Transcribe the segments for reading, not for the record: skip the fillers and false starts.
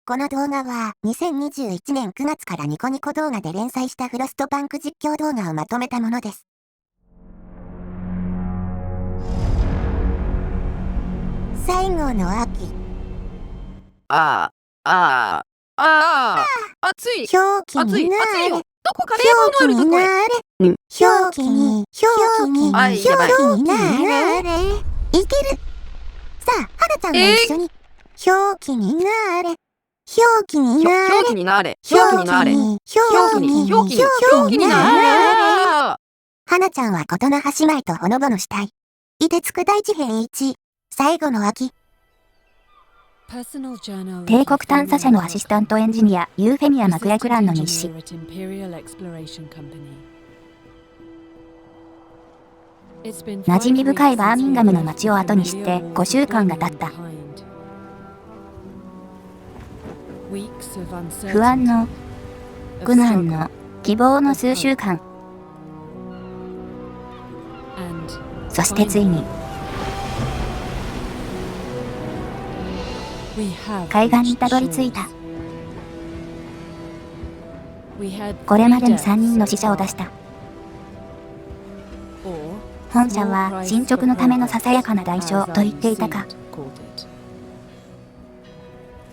この動画は2021年9月からニコニコ動画で連載したフロストパンク実況動画をまとめたものです。最後の秋。暑い。表記になれ。どこか冷房のあるとこへ。表記になれ。いける。さあ、はなちゃんも一緒に。表記になれ。表記になれ。表記になれ。表記になれ。表記になれ。はなちゃんはことの葉姉妹とほのぼのしたい。いてつく大地編1、最後の秋。帝国探査車のアシスタントエンジニア、ユーフェミア・マクレクランの日誌。馴染み深いバーミンガムの街を後にして5週間が経った。不安の、苦難の、希望の数週間。そしてついに、海岸にたどり着いた。これまでに3人の死者を出した。本社は進捗のためのささやかな代償と言っていたか。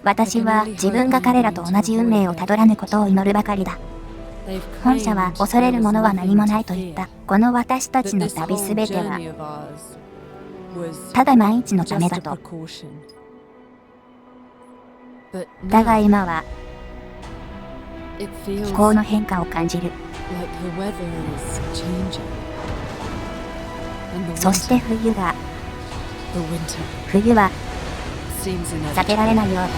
私は自分が彼らと同じ運命をたどらぬことを祈るばかりだ。本社は恐れるものは何もないと言った。この私たちの旅すべては、ただ万一のためだと。だが今は、気候の変化を感じる。そして冬は避けられないようだ。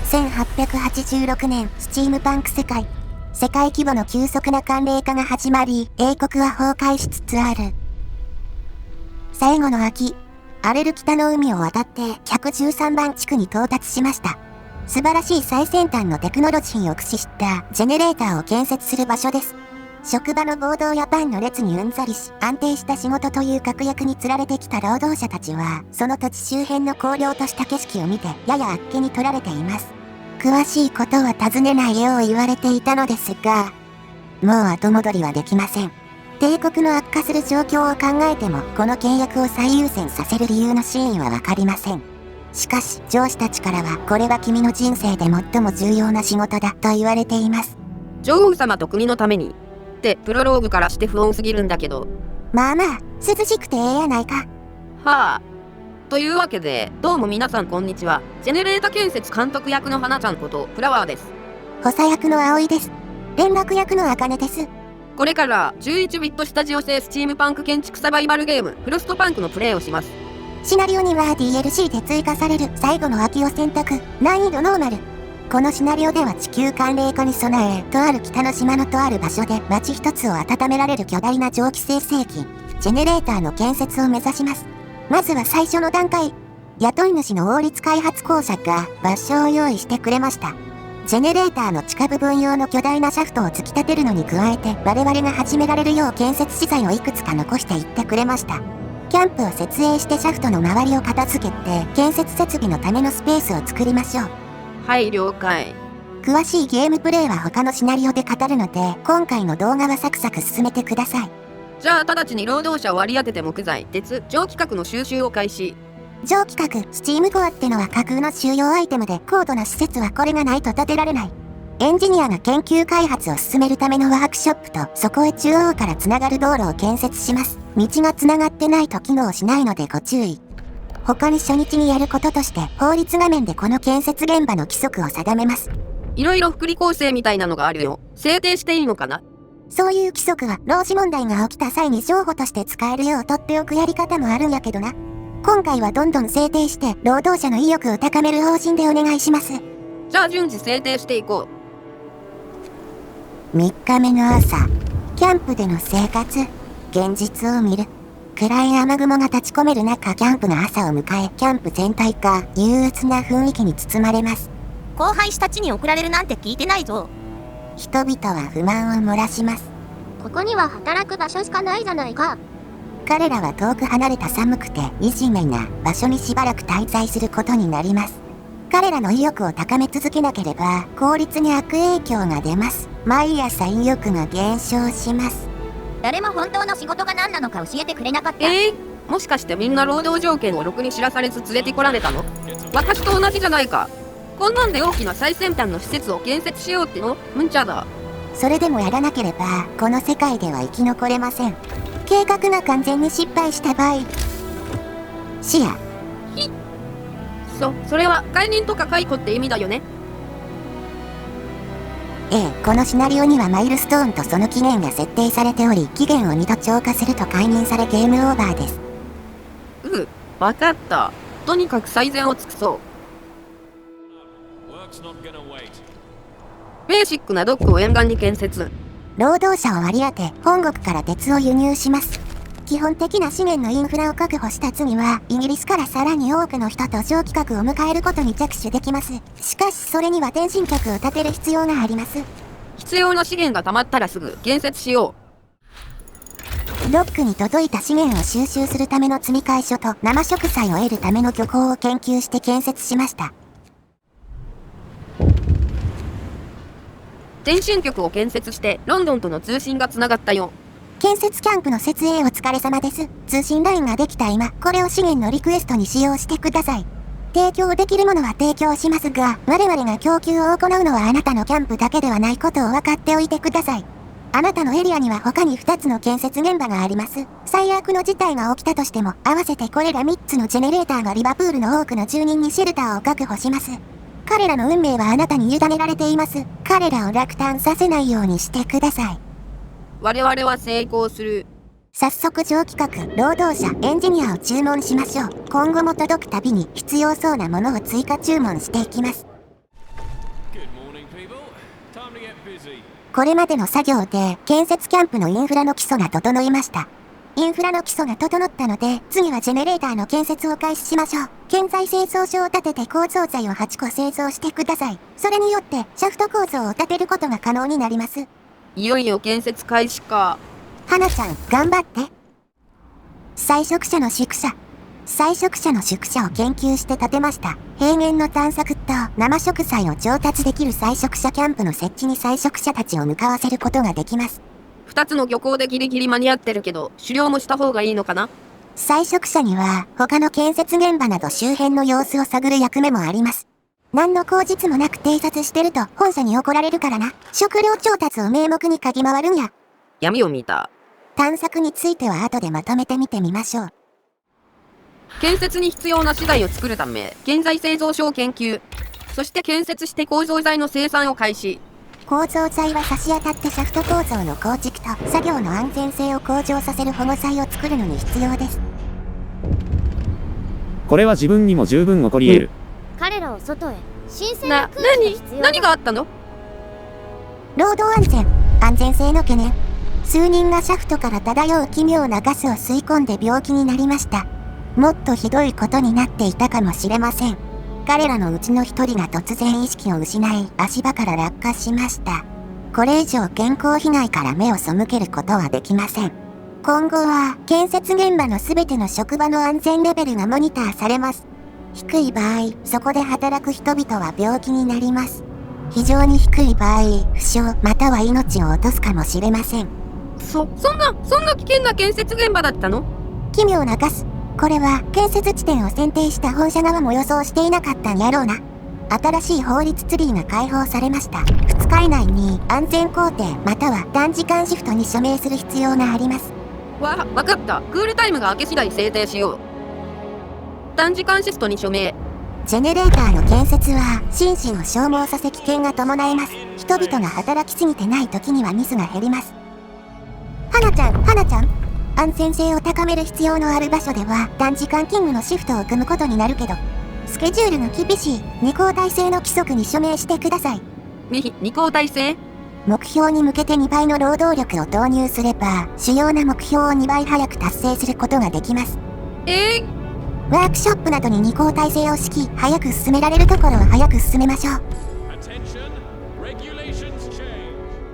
1886年、スチームパンク世界。世界規模の急速な寒冷化が始まり、英国は崩壊しつつある。最後の秋、荒れる北の海を渡って113番地区に到達しました。素晴らしい最先端のテクノロジーを駆使したジェネレーターを建設する場所です。職場の暴動やパンの列にうんざりし、安定した仕事という確約につられてきた労働者たちは、その土地周辺の荒涼とした景色を見て、ややあっけに取られています。詳しいことは尋ねないよう言われていたのですが、もう後戻りはできません。帝国の悪化する状況を考えても、この契約を最優先させる理由の真意はわかりません。しかし、上司たちからは、これは君の人生で最も重要な仕事だと言われています。女王様と国のためにってプロローグからして不穏すぎるんだけど。まあまあ、涼しくてええやないか。はあ。というわけで、どうも皆さんこんにちは。ジェネレータ建設監督役の花ちゃんことフラワーです。補佐役の葵です。連絡役の茜です。これから11ビットスタジオ製スチームパンク建築サバイバルゲームフロストパンクのプレイをします。シナリオには DLC で追加される最後の秋を選択。難易度ノーマル。このシナリオでは地球寒冷化に備え、とある北の島のとある場所で町一つを温められる巨大な蒸気生成器、ジェネレーターの建設を目指します。まずは最初の段階。雇い主の王立開発公社が場所を用意してくれました。ジェネレーターの地下部分用の巨大なシャフトを突き立てるのに加えて、我々が始められるよう建設資材をいくつか残していってくれました。キャンプを設営してシャフトの周りを片付けて、建設設備のためのスペースを作りましょう。はい、了解。詳しいゲームプレイは他のシナリオで語るので、今回の動画はサクサク進めてください。じゃあ直ちに労働者を割り当てて木材、鉄、蒸気核の収集を開始。蒸気核、スチームコアってのは架空の収容アイテムで、高度な施設はこれがないと建てられない。エンジニアが研究開発を進めるためのワークショップと、そこへ中央からつながる道路を建設します。道がつながってないと機能しないのでご注意。他に初日にやることとして、法律画面でこの建設現場の規則を定めます。いろいろ福利厚生みたいなのがあるよ。制定していいのかな？そういう規則は、労使問題が起きた際に譲歩として使えるよう取っておくやり方もあるんやけどな。今回はどんどん制定して、労働者の意欲を高める方針でお願いします。じゃあ順次制定していこう。3日目の朝、キャンプでの生活、現実を見る。暗い雨雲が立ち込める中、キャンプが朝を迎え、キャンプ全体が憂鬱な雰囲気に包まれます。後輩たちに送られるなんて聞いてないぞ。人々は不満を漏らします。ここには働く場所しかないじゃないか。彼らは遠く離れた寒くて惨めな場所にしばらく滞在することになります。彼らの意欲を高め続けなければ効率に悪影響が出ます。毎朝意欲が減少します。誰も本当の仕事が何なのか教えてくれなかった。もしかしてみんな労働条件をろくに知らされず連れてこられたの？私と同じじゃないか。こんなんで大きな最先端の施設を建設しようっての？むんちゃだ。それでもやらなければこの世界では生き残れません。計画が完全に失敗した場合、死や。それは解任とか解雇って意味だよね。このシナリオにはマイルストーンとその期限が設定されており、期限を2度超過すると解任されゲームオーバーです。わかった。とにかく最善を尽くそう。ベーシックなドックを沿岸に建設。労働者を割り当て、本国から鉄を輸入します。基本的な資源のインフラを確保した次は、イギリスからさらに多くの人と長期格を迎えることに着手できます。しかし、それには転身局を建てる必要があります。必要な資源が溜まったらすぐ建設しよう。ドックに届いた資源を収集するための積み替え所と生食材を得るための漁港を研究して建設しました。転身局を建設してロンドンとの通信がつながったよ。建設キャンプの設営お疲れ様です。通信ラインができた今、これを資源のリクエストに使用してください。提供できるものは提供しますが、我々が供給を行うのはあなたのキャンプだけではないことを分かっておいてください。あなたのエリアには他に2つの建設現場があります。最悪の事態が起きたとしても、合わせてこれら3つのジェネレーターがリバプールの多くの住人にシェルターを確保します。彼らの運命はあなたに委ねられています。彼らを落胆させないようにしてください。我々は成功する。早速上規格、労働者、エンジニアを注文しましょう。今後も届くたびに必要そうなものを追加注文していきます。これまでの作業で建設キャンプのインフラの基礎が整いました。インフラの基礎が整ったので、次はジェネレーターの建設を開始しましょう。建材製造所を建てて構造材を8個製造してください。それによってシャフト構造を建てることが可能になります。いよいよ建設開始か。花ちゃん、頑張って。採食者の宿舎。採食者の宿舎を研究して建てました。平原の探索と生食材を調達できる採食者キャンプの設置に採食者たちを向かわせることができます。2つの漁港でギリギリ間に合ってるけど、狩猟もした方がいいのかな？採食者には他の建設現場など周辺の様子を探る役目もあります。何の口実もなく偵察してると本社に怒られるからな。食料調達を名目に嗅ぎ回るんや。闇を見た。探索については後でまとめてみてみましょう。建設に必要な資材を作るため、建材製造所を研究。そして建設して構造材の生産を開始。構造材は差し当たってシャフト構造の構築と作業の安全性を向上させる保護材を作るのに必要です。これは自分にも十分起こり得る。彼らを外へ。新鮮な空気が必要だ。何があったの？労働安全性の懸念。数人がシャフトから漂う奇妙なガスを吸い込んで病気になりました。もっとひどいことになっていたかもしれません。彼らのうちの一人が突然意識を失い、足場から落下しました。これ以上健康被害から目を背けることはできません。今後は建設現場のすべての職場の安全レベルがモニターされます。低い場合、そこで働く人々は病気になります。非常に低い場合、負傷または命を落とすかもしれません。そんな危険な建設現場だったの？奇妙なガス。これは建設地点を選定した本社側も予想していなかったんやろうな。新しい法律ツリーが開放されました。2日以内に安全工程または短時間シフトに署名する必要があります。わかった。クールタイムが明け次第制定しよう。短時間シフトに署名。ジェネレーターの建設は心身を消耗させ危険が伴います。人々が働きすぎてない時にはミスが減ります。花ちゃん。安全性を高める必要のある場所では短時間勤務のシフトを組むことになるけど、スケジュールの厳しい2交代制の規則に署名してください。2交代制？目標に向けて2倍の労働力を投入すれば、主要な目標を2倍早く達成することができます。ワークショップなどに2交代制を敷き、早く進められるところは早く進めましょう。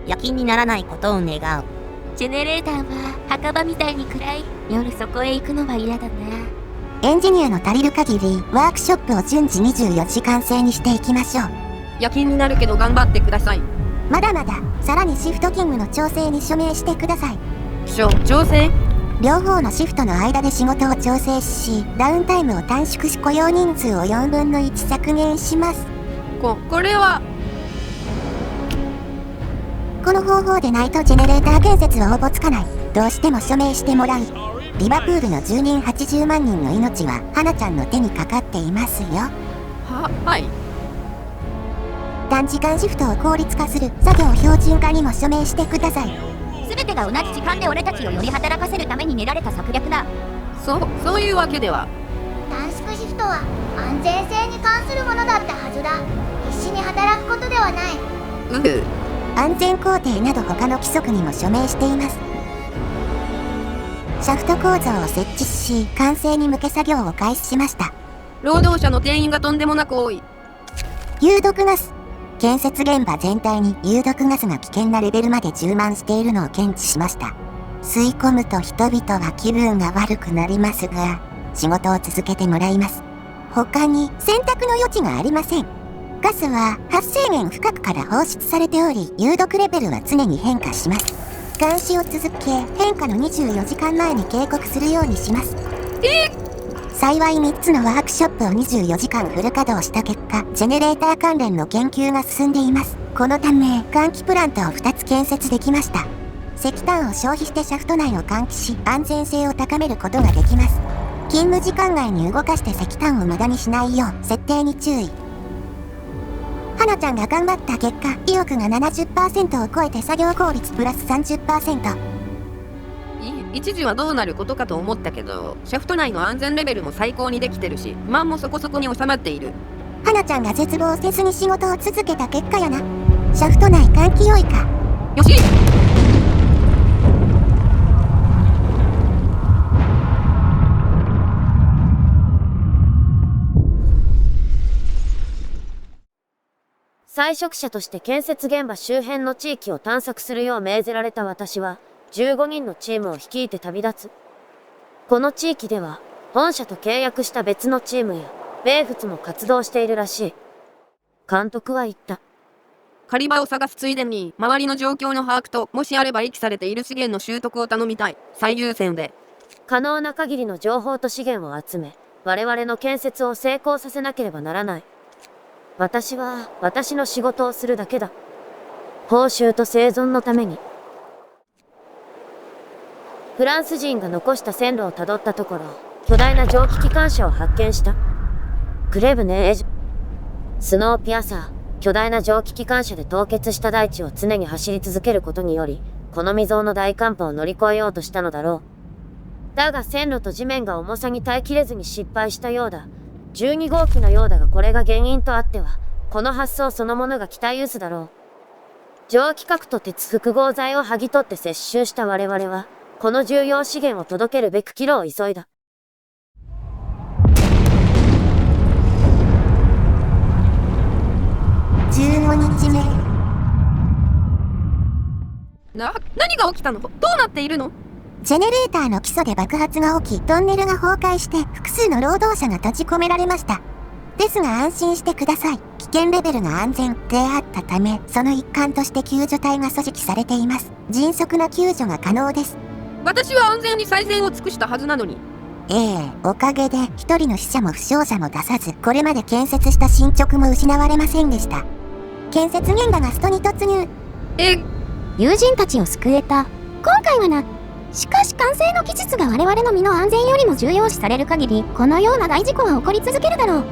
夜勤にならないことを願う。ジェネレーターは墓場みたいに暗い。夜そこへ行くのは嫌だな。エンジニアの足りる限りワークショップを順次24時間制にしていきましょう。夜勤になるけど頑張ってください。まだまだ、さらにシフト勤務の調整に署名してください。調整？両方のシフトの間で仕事を調整し、ダウンタイムを短縮し雇用人数を4分の1削減します。これは。この方法でないとジェネレーター建設はおぼつかない。どうしても署名してもらう。リバプールの住人80万人の命は花ちゃんの手にかかっていますよ。はい。短時間シフトを効率化する作業標準化にも署名してください。全てが同じ時間で俺たちをより働かせるために練られた策略だ。そういうわけでは。短縮シフトは安全性に関するものだったはずだ。必死に働くことではない。安全工程など他の規則にも署名しています。シャフト構造を設置し、完成に向け作業を開始しました。労働者の定員がとんでもなく多い。有毒ガス。建設現場全体に有毒ガスが危険なレベルまで充満しているのを検知しました。吸い込むと人々は気分が悪くなりますが、仕事を続けてもらいます。他に選択の余地がありません。ガスは発生源深くから放出されており、有毒レベルは常に変化します。監視を続け、変化の24時間前に警告するようにします。幸い3つのワークショップを24時間フル稼働した結果、ジェネレーター関連の研究が進んでいます。このため、換気プラントを2つ建設できました。石炭を消費してシャフト内を換気し、安全性を高めることができます。勤務時間外に動かして石炭を無駄にしないよう、設定に注意。花ちゃんが頑張った結果、意欲が 70% を超えて作業効率プラス 30%。一時はどうなることかと思ったけど、シャフト内の安全レベルも最高にできてるし、マンもそこそこに収まっている。花ちゃんが絶望せずに仕事を続けた結果やな。シャフト内換気良いか。よし。採食者として建設現場周辺の地域を探索するよう命ぜられた私は、15人のチームを率いて旅立つ。この地域では、本社と契約した別のチームや、名物も活動しているらしい。監督は言った。狩り場を探すついでに、周りの状況の把握と、もしあれば遺棄されている資源の習得を頼みたい。最優先で。可能な限りの情報と資源を集め、我々の建設を成功させなければならない。私は、私の仕事をするだけだ。報酬と生存のために。フランス人が残した線路をたどったところ、巨大な蒸気機関車を発見した。クレブネエジュ。スノーピアサー、巨大な蒸気機関車で凍結した大地を常に走り続けることにより、この未曾有の大寒波を乗り越えようとしたのだろう。だが線路と地面が重さに耐えきれずに失敗したようだ。12号機のようだがこれが原因とあっては、この発想そのものが期待薄だろう。蒸気核と鉄複合材を剥ぎ取って接収した我々は、この重要資源を届けるべく帰路を急いだ。15日目。何が起きたの？どうなっているの？ジェネレーターの基礎で爆発が起き、トンネルが崩壊して複数の労働者が閉じ込められました。ですが安心してください。危険レベルが安全であったため、その一環として救助隊が組織されています。迅速な救助が可能です。私は安全に最善を尽くしたはずなのに。おかげで一人の死者も負傷者も出さず、これまで建設した進捗も失われませんでした。建設現場がストに突入。友人たちを救えた。今回はな。しかし完成の技術が我々の身の安全よりも重要視される限り、このような大事故は起こり続けるだろう。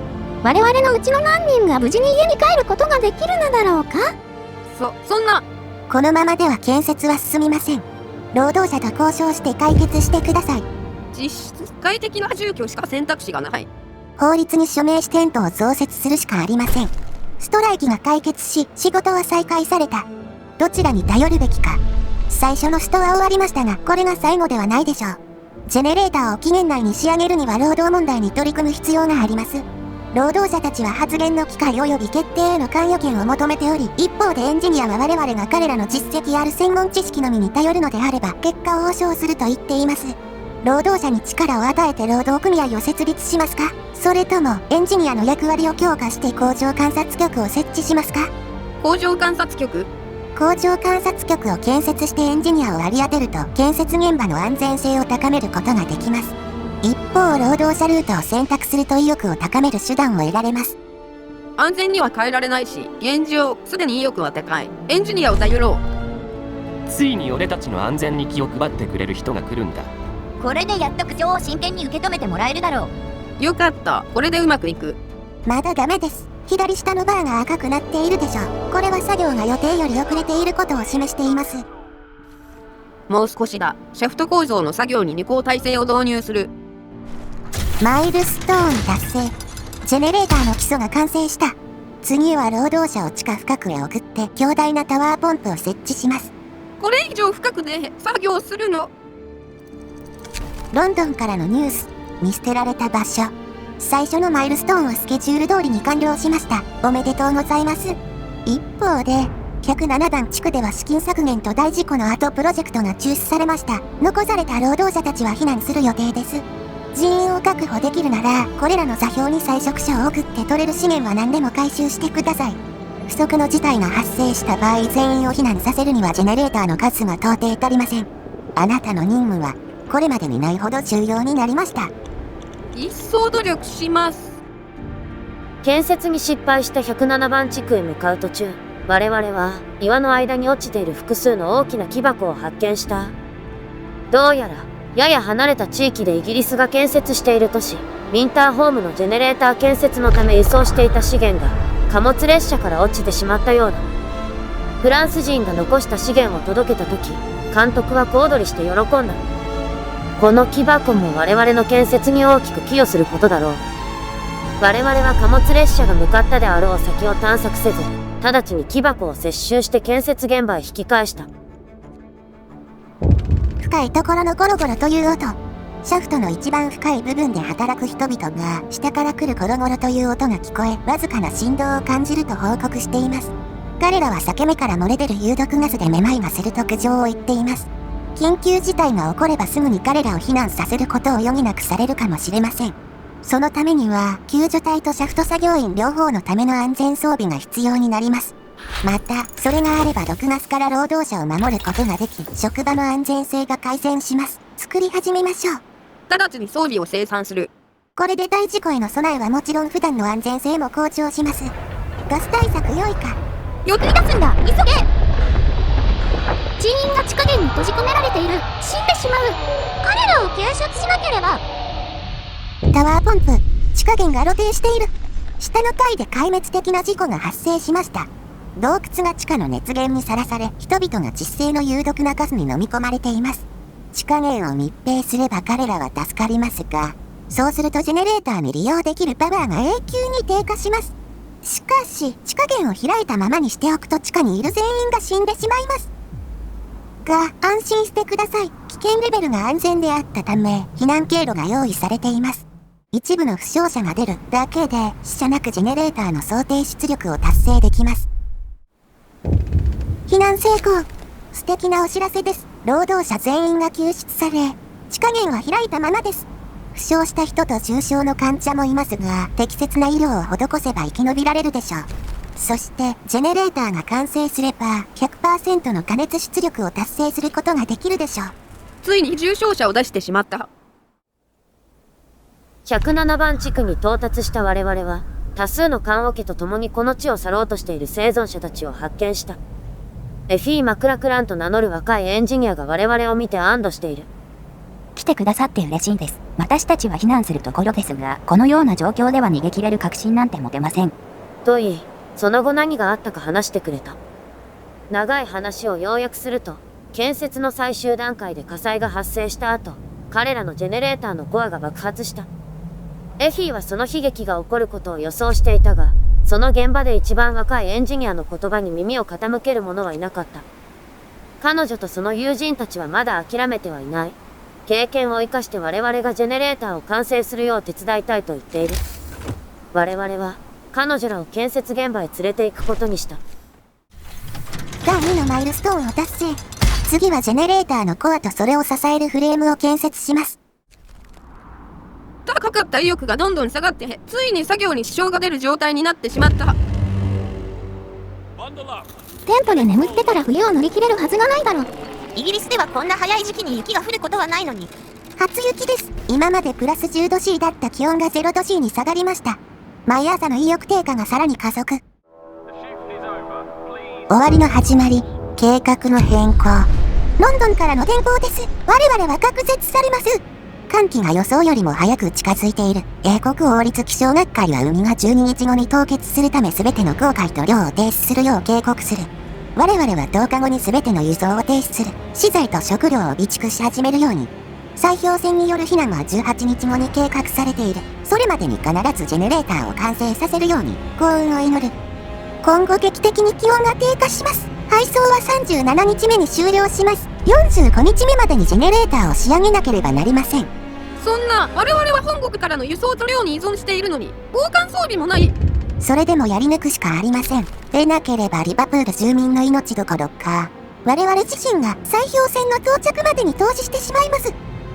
我々のうちの何人が無事に家に帰ることができるのだろうか？そんな。このままでは建設は進みません。労働者と交渉して解決してください。実質快適な住居しか選択肢がない。法律に署名しテントを増設するしかありません。ストライキが解決し、仕事は再開された。どちらに頼るべきか。最初のストは終わりましたが、これが最後ではないでしょう。ジェネレーターを期限内に仕上げるには労働問題に取り組む必要があります。労働者たちは発言の機会及び決定への関与権を求めており、一方でエンジニアは我々が彼らの実績ある専門知識のみに頼るのであれば、結果を保証すると言っています。労働者に力を与えて労働組合を設立しますか？それともエンジニアの役割を強化して工場観察局を設置しますか？工場観察局？工場観察局を建設してエンジニアを割り当てると建設現場の安全性を高めることができます。一方、労働者ルートを選択すると意欲を高める手段を得られます。安全には変えられないし、現状すでに意欲は高い。エンジニアを頼ろう。ついに俺たちの安全に気を配ってくれる人が来るんだ。これでやっと苦情を真剣に受け止めてもらえるだろう。よかった。これでうまくいく。まだダメです。左下のバーが赤くなっているでしょう。これは作業が予定より遅れていることを示しています。もう少しだ。シャフト構造の作業に2項体制を導入する。マイルストーン達成。ジェネレーターの基礎が完成した。次は労働者を地下深くへ送って強大なタワーポンプを設置します。これ以上深くで作業するの？ロンドンからのニュース。見捨てられた場所。最初のマイルストーンはスケジュール通りに完了しました。おめでとうございます。一方で、107番地区では資金削減と大事故の後プロジェクトが中止されました。残された労働者たちは避難する予定です。人員を確保できるなら、これらの座標に採食者を送って取れる資源は何でも回収してください。不測の事態が発生した場合、全員を避難させるにはジェネレーターの数が到底足りません。あなたの任務は、これまでにないほど重要になりました。一層努力します。建設に失敗した107番地区へ向かう途中、我々は岩の間に落ちている複数の大きな木箱を発見した。どうやら、やや離れた地域でイギリスが建設している都市、ウィンターホームのジェネレーター建設のため輸送していた資源が貨物列車から落ちてしまったようだ。フランス人が残した資源を届けた時、監督は小躍りして喜んだ。この木箱も我々の建設に大きく寄与することだろう。我々は貨物列車が向かったであろう先を探索せず、直ちに木箱を接収して建設現場へ引き返した。深いところのゴロゴロという音。シャフトの一番深い部分で働く人々が下から来るゴロゴロという音が聞こえ、わずかな振動を感じると報告しています。彼らは裂け目から漏れ出る有毒ガスでめまいがすると苦情を言っています。緊急事態が起こればすぐに彼らを避難させることを余儀なくされるかもしれません。そのためには、救助隊とシャフト作業員両方のための安全装備が必要になります。また、それがあれば毒ガスから労働者を守ることができ、職場の安全性が改善します。作り始めましょう。直ちに装備を生産する。これで大事故への備えはもちろん普段の安全性も向上します。ガス対策良いか？予定出すんだ、急げ！人員が地下源に閉じ込められている。死んでしまう。彼らを救出しなければ。タワーポンプ、地下源が露呈している。下の階で壊滅的な事故が発生しました。洞窟が地下の熱源にさらされ、人々が窒性の有毒なガスに飲み込まれています。地下源を密閉すれば彼らは助かりますが、そうするとジェネレーターに利用できるパワーが永久に低下します。しかし、地下源を開いたままにしておくと地下にいる全員が死んでしまいます。が、安心してください。危険レベルが安全であったため、避難経路が用意されています。一部の負傷者が出るだけで、死者なくジェネレーターの想定出力を達成できます。避難成功。素敵なお知らせです。労働者全員が救出され、地下源は開いたままです。負傷した人と重傷の患者もいますが、適切な医療を施せば生き延びられるでしょう。そして、ジェネレーターが完成すれば、100% の加熱出力を達成することができるでしょう。ついに重傷者を出してしまった。107番地区に到達した我々は、多数の棺桶と共にこの地を去ろうとしている生存者たちを発見した。エフィー・マクラクランと名乗る若いエンジニアが我々を見て安堵している。来てくださって嬉しいです。私たちは避難するところですが、このような状況では逃げ切れる確信なんて持てません。と言い、その後何があったか話してくれた。長い話を要約すると、建設の最終段階で火災が発生した後、彼らのジェネレーターのコアが爆発した。エフィーはその悲劇が起こることを予想していたが、その現場で一番若いエンジニアの言葉に耳を傾ける者はいなかった。彼女とその友人たちはまだ諦めてはいない。経験を生かして我々がジェネレーターを完成するよう手伝いたいと言っている。我々は彼女らを建設現場へ連れて行くことにした。第2のマイルストーンを達成。次はジェネレーターのコアとそれを支えるフレームを建設します。かった意欲がどんどん下がって、ついに作業に支障が出る状態になってしまった。テントで眠ってたら冬を乗り切れるはずがないだろ。イギリスではこんな早い時期に雪が降ることはないのに。初雪です。今までプラス10度 C だった気温が0度 C に下がりました。毎朝の意欲低下がさらに加速。終わりの始まり、計画の変更。ロンドンからの天候です。我々は隔絶されます。寒気が予想よりも早く近づいている。英国王立気象学会は海が12日後に凍結するため全ての航海と漁を停止するよう警告する。我々は10日後に全ての輸送を停止する。資材と食料を備蓄し始めるように。砕氷船による避難は18日後に計画されている。それまでに必ずジェネレーターを完成させるように幸運を祈る。今後劇的に気温が低下します。配送は37日目に終了します。45日目までにジェネレーターを仕上げなければなりません。そんな、我々は本国からの輸送と量に依存しているのに、防寒装備もない。それでもやり抜くしかありません。でなければリバプール住民の命どころか、我々自身が砕氷船の到着までに投資してしまいます。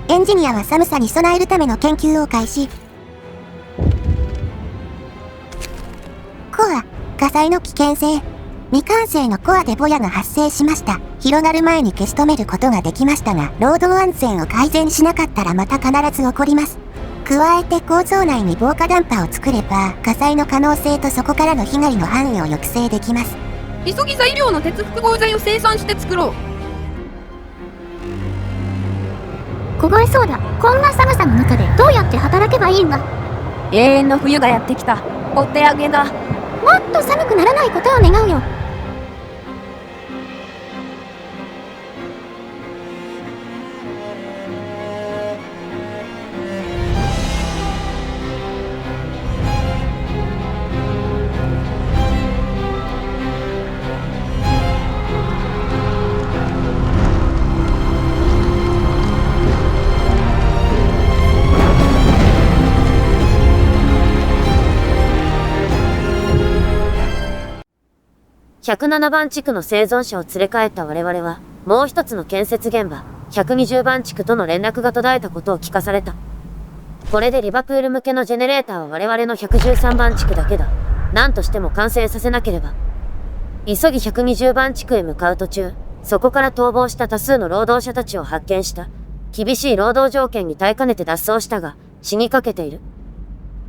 エンジニアは寒さに備えるための研究を開始。コア、火災の危険性。未完成のコアでぼやが発生しました。広がる前に消し止めることができましたが、労働安全を改善しなかったらまた必ず起こります。加えて構造内に防火ダンパを作れば、火災の可能性とそこからの被害の範囲を抑制できます。急ぎ材料の鉄複合材を生産して作ろう。凍えそうだ。こんな寒さの中でどうやって働けばいいんだ。永遠の冬がやってきた。お手上げだ。もっと寒くならないことを願うよ。107番地区の生存者を連れ帰った我々は、もう一つの建設現場、120番地区との連絡が途絶えたことを聞かされた。これでリバプール向けのジェネレーターは我々の113番地区だけだ。何としても完成させなければ。急ぎ120番地区へ向かう途中、そこから逃亡した多数の労働者たちを発見した。厳しい労働条件に耐えかねて脱走したが、死にかけている。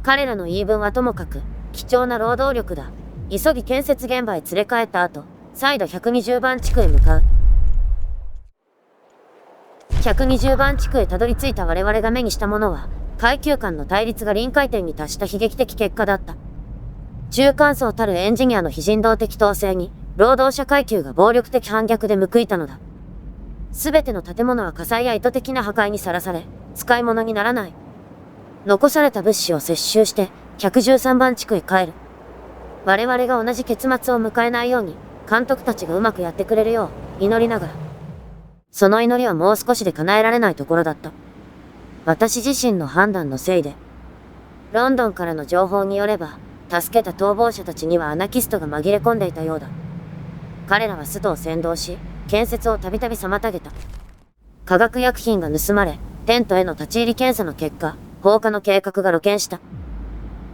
彼らの言い分はともかく、貴重な労働力だ。急ぎ建設現場へ連れ帰った後、再度120番地区へ向かう。120番地区へたどり着いた我々が目にしたものは、階級間の対立が臨界点に達した悲劇的結果だった。中間層たるエンジニアの非人道的統制に、労働者階級が暴力的反逆で報いたのだ。すべての建物は火災や意図的な破壊にさらされ、使い物にならない。残された物資を接収して、113番地区へ帰る。我々が同じ結末を迎えないように、監督たちがうまくやってくれるよう、祈りながら。その祈りはもう少しで叶えられないところだった。私自身の判断のせいで。ロンドンからの情報によれば、助けた逃亡者たちにはアナキストが紛れ込んでいたようだ。彼らはストを扇動し、建設をたびたび妨げた。化学薬品が盗まれ、テントへの立ち入り検査の結果、放火の計画が露見した。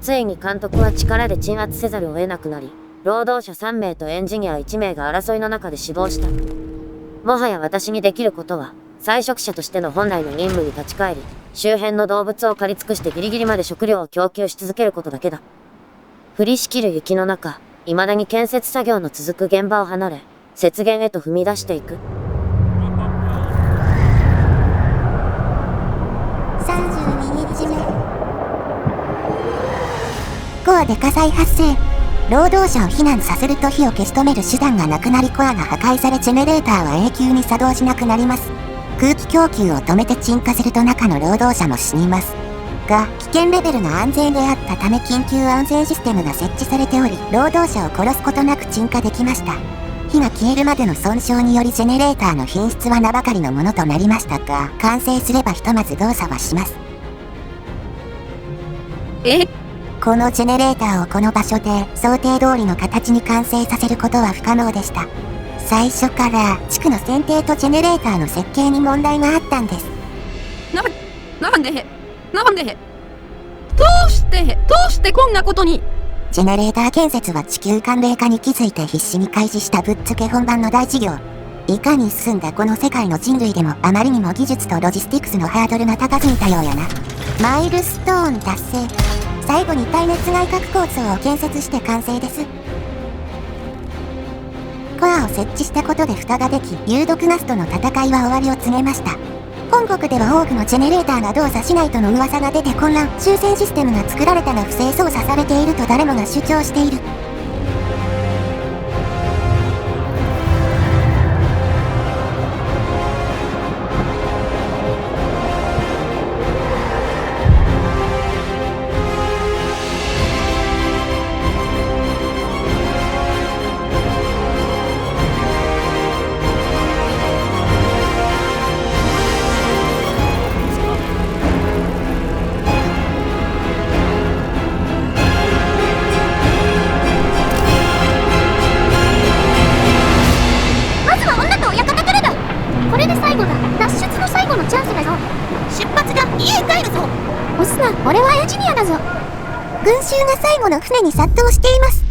ついに監督は力で鎮圧せざるを得なくなり、労働者3名とエンジニア1名が争いの中で死亡した。もはや私にできることは、菜食者としての本来の任務に立ち返り、周辺の動物を狩り尽くしてギリギリまで食料を供給し続けることだけだ。降りしきる雪の中、未だに建設作業の続く現場を離れ、雪原へと踏み出していく。32日目。コアで火災発生。労働者を避難させると火を消し止める手段がなくなりコアが破壊されジェネレーターは永久に作動しなくなります。空気供給を止めて鎮火すると中の労働者も死にます。が、危険レベルが安全であったため緊急安全システムが設置されており、労働者を殺すことなく鎮火できました。火が消えるまでの損傷によりジェネレーターの品質は名ばかりのものとなりましたが、完成すればひとまず動作はします。このジェネレーターをこの場所で想定通りの形に完成させることは不可能でした。最初から地区の選定とジェネレーターの設計に問題があったんです。どうしてこんなことに。ジェネレーター建設は地球寒冷化に気づいて必死に開始したぶっつけ本番の大事業。いかに進んだこの世界の人類でもあまりにも技術とロジスティクスのハードルが高すぎたようやな。マイルストーン達成。最後に耐熱外郭構造を建設して完成です。コアを設置したことで蓋ができ、有毒ガスとの戦いは終わりを告げました。本国では多くのジェネレーターが動作しないとの噂が出て混乱、終戦システムが作られたが不正操作されていると誰もが主張している。これで最後だ。脱出の最後のチャンスだよ。出発だ。家へ帰るぞ。押すな、俺はエンジニアだぞ。群衆が最後の船に殺到しています。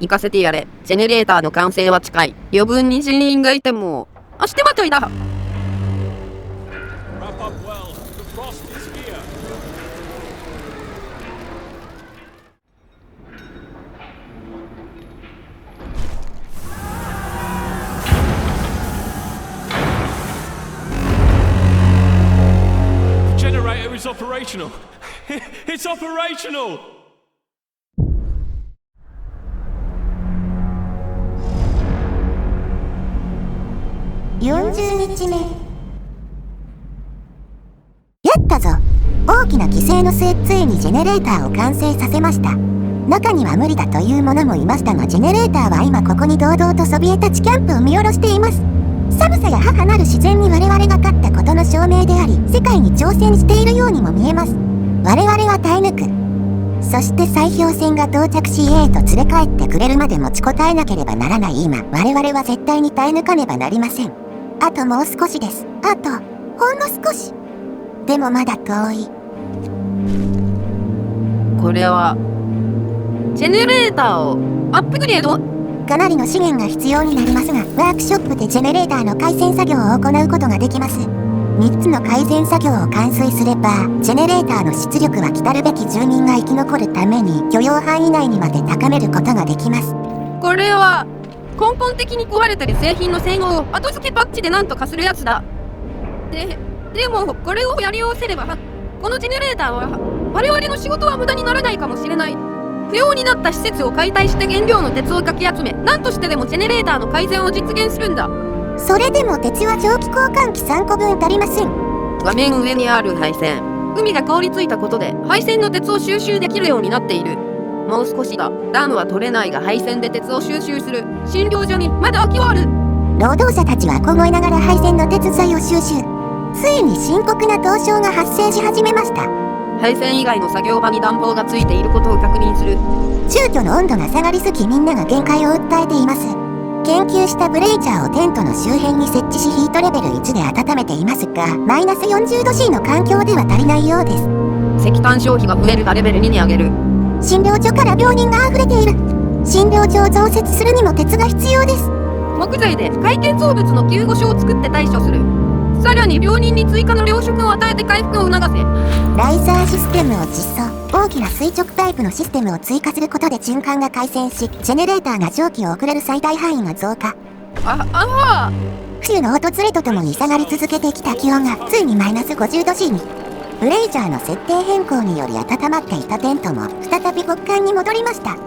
行かせてやれ。ジェネレーターの完成は近い。余分に人員がいても足手まといだ。It's operational. It's operational. 40日目。やったぞ。大きな犠牲の末、ついにジェネレーターを完成させました。中には無理だという者もいましたが、ジェネレーターは今ここに堂々とそびえ立ちキャンプを見下ろしています。寒さや母なる自然に我々が勝ったことの証明であり、世界に挑戦しているようにも見えます。我々は耐え抜く。そして砕氷船が到着し A と連れ帰ってくれるまで持ちこたえなければならない今、我々は絶対に耐え抜かねばなりません。あともう少しです。あと、ほんの少し。でもまだ遠い。これは、ジェネレーターをアップグレード。かなりの資源が必要になりますが、ワークショップでジェネレーターの改善作業を行うことができます。3つの改善作業を完遂すれば、ジェネレーターの出力は来たるべき住民が生き残るために許容範囲内にまで高めることができます。これは根本的に壊れてる製品の性能を後付けパッチでなんとかするやつだ。でもこれをやり合わせれば、このジェネレーターは我々の仕事は無駄にならないかもしれない。不要になった施設を解体して原料の鉄をかき集め、何としてでもジェネレーターの改善を実現するんだ。それでも鉄は蒸気交換機3個分足りません。画面上にある配線、海が凍りついたことで配線の鉄を収集できるようになっている。もう少しだ。ダムは取れないが配線で鉄を収集する。診療所にまだ空きはある。労働者たちは凍えながら配線の鉄材を収集。ついに深刻な凍傷が発生し始めました。配線以外の作業場に暖房がついていることを確認する。住居の温度が下がりすぎ、みんなが限界を訴えています。研究したブレイチャーをテントの周辺に設置し、ヒートレベル1で温めていますが、マイナス40度 C の環境では足りないようです。石炭消費が増えるがレベル2に上げる。診療所から病人が溢れている。診療所を増設するにも鉄が必要です。木材で回建造物の救護所を作って対処する。さらに病人に追加の糧食を与えて回復を促せ。ライザーシステムを実装。大きな垂直パイプのシステムを追加することで循環が改善し、ジェネレーターが蒸気を送れる最大範囲が増加。冬の訪れとともに下がり続けてきた気温がついにマイナス50度 C に。ブレイジャーの設定変更により温まっていたテントも再び極寒に戻りました。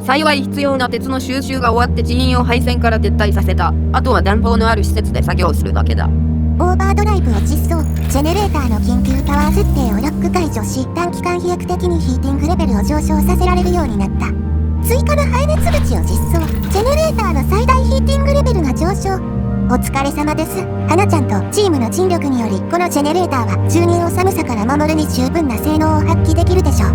幸い必要な鉄の収集が終わって人員を配線から撤退させた。あとは暖房のある施設で作業するだけだ。オーバードライブを実装。ジェネレーターの緊急パワー設定をロック解除し、短期間飛躍的にヒーティングレベルを上昇させられるようになった。追加の排熱口を実装。ジェネレーターの最大ヒーティングレベルが上昇。お疲れ様です。花ちゃんとチームの尽力により、このジェネレーターは住人を寒さから守るに十分な性能を発揮できるでしょう。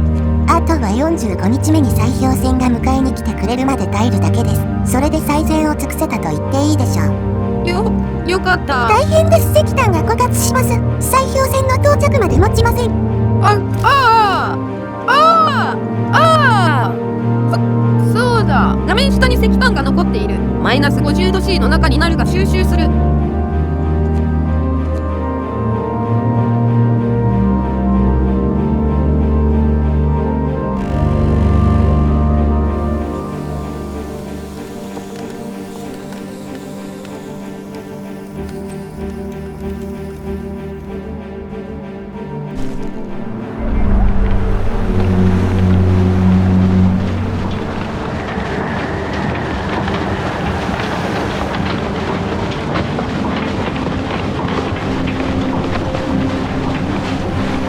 あとは45日目に砕氷船が迎えに来てくれるまで耐えるだけです。それで最善を尽くせたと言っていいでしょう。よかった。大変です。石炭が枯渇します。砕氷船の到着まで持ちません。そうだ。画面下に石炭が残っている。マイナス50度 C の中になるが収集する。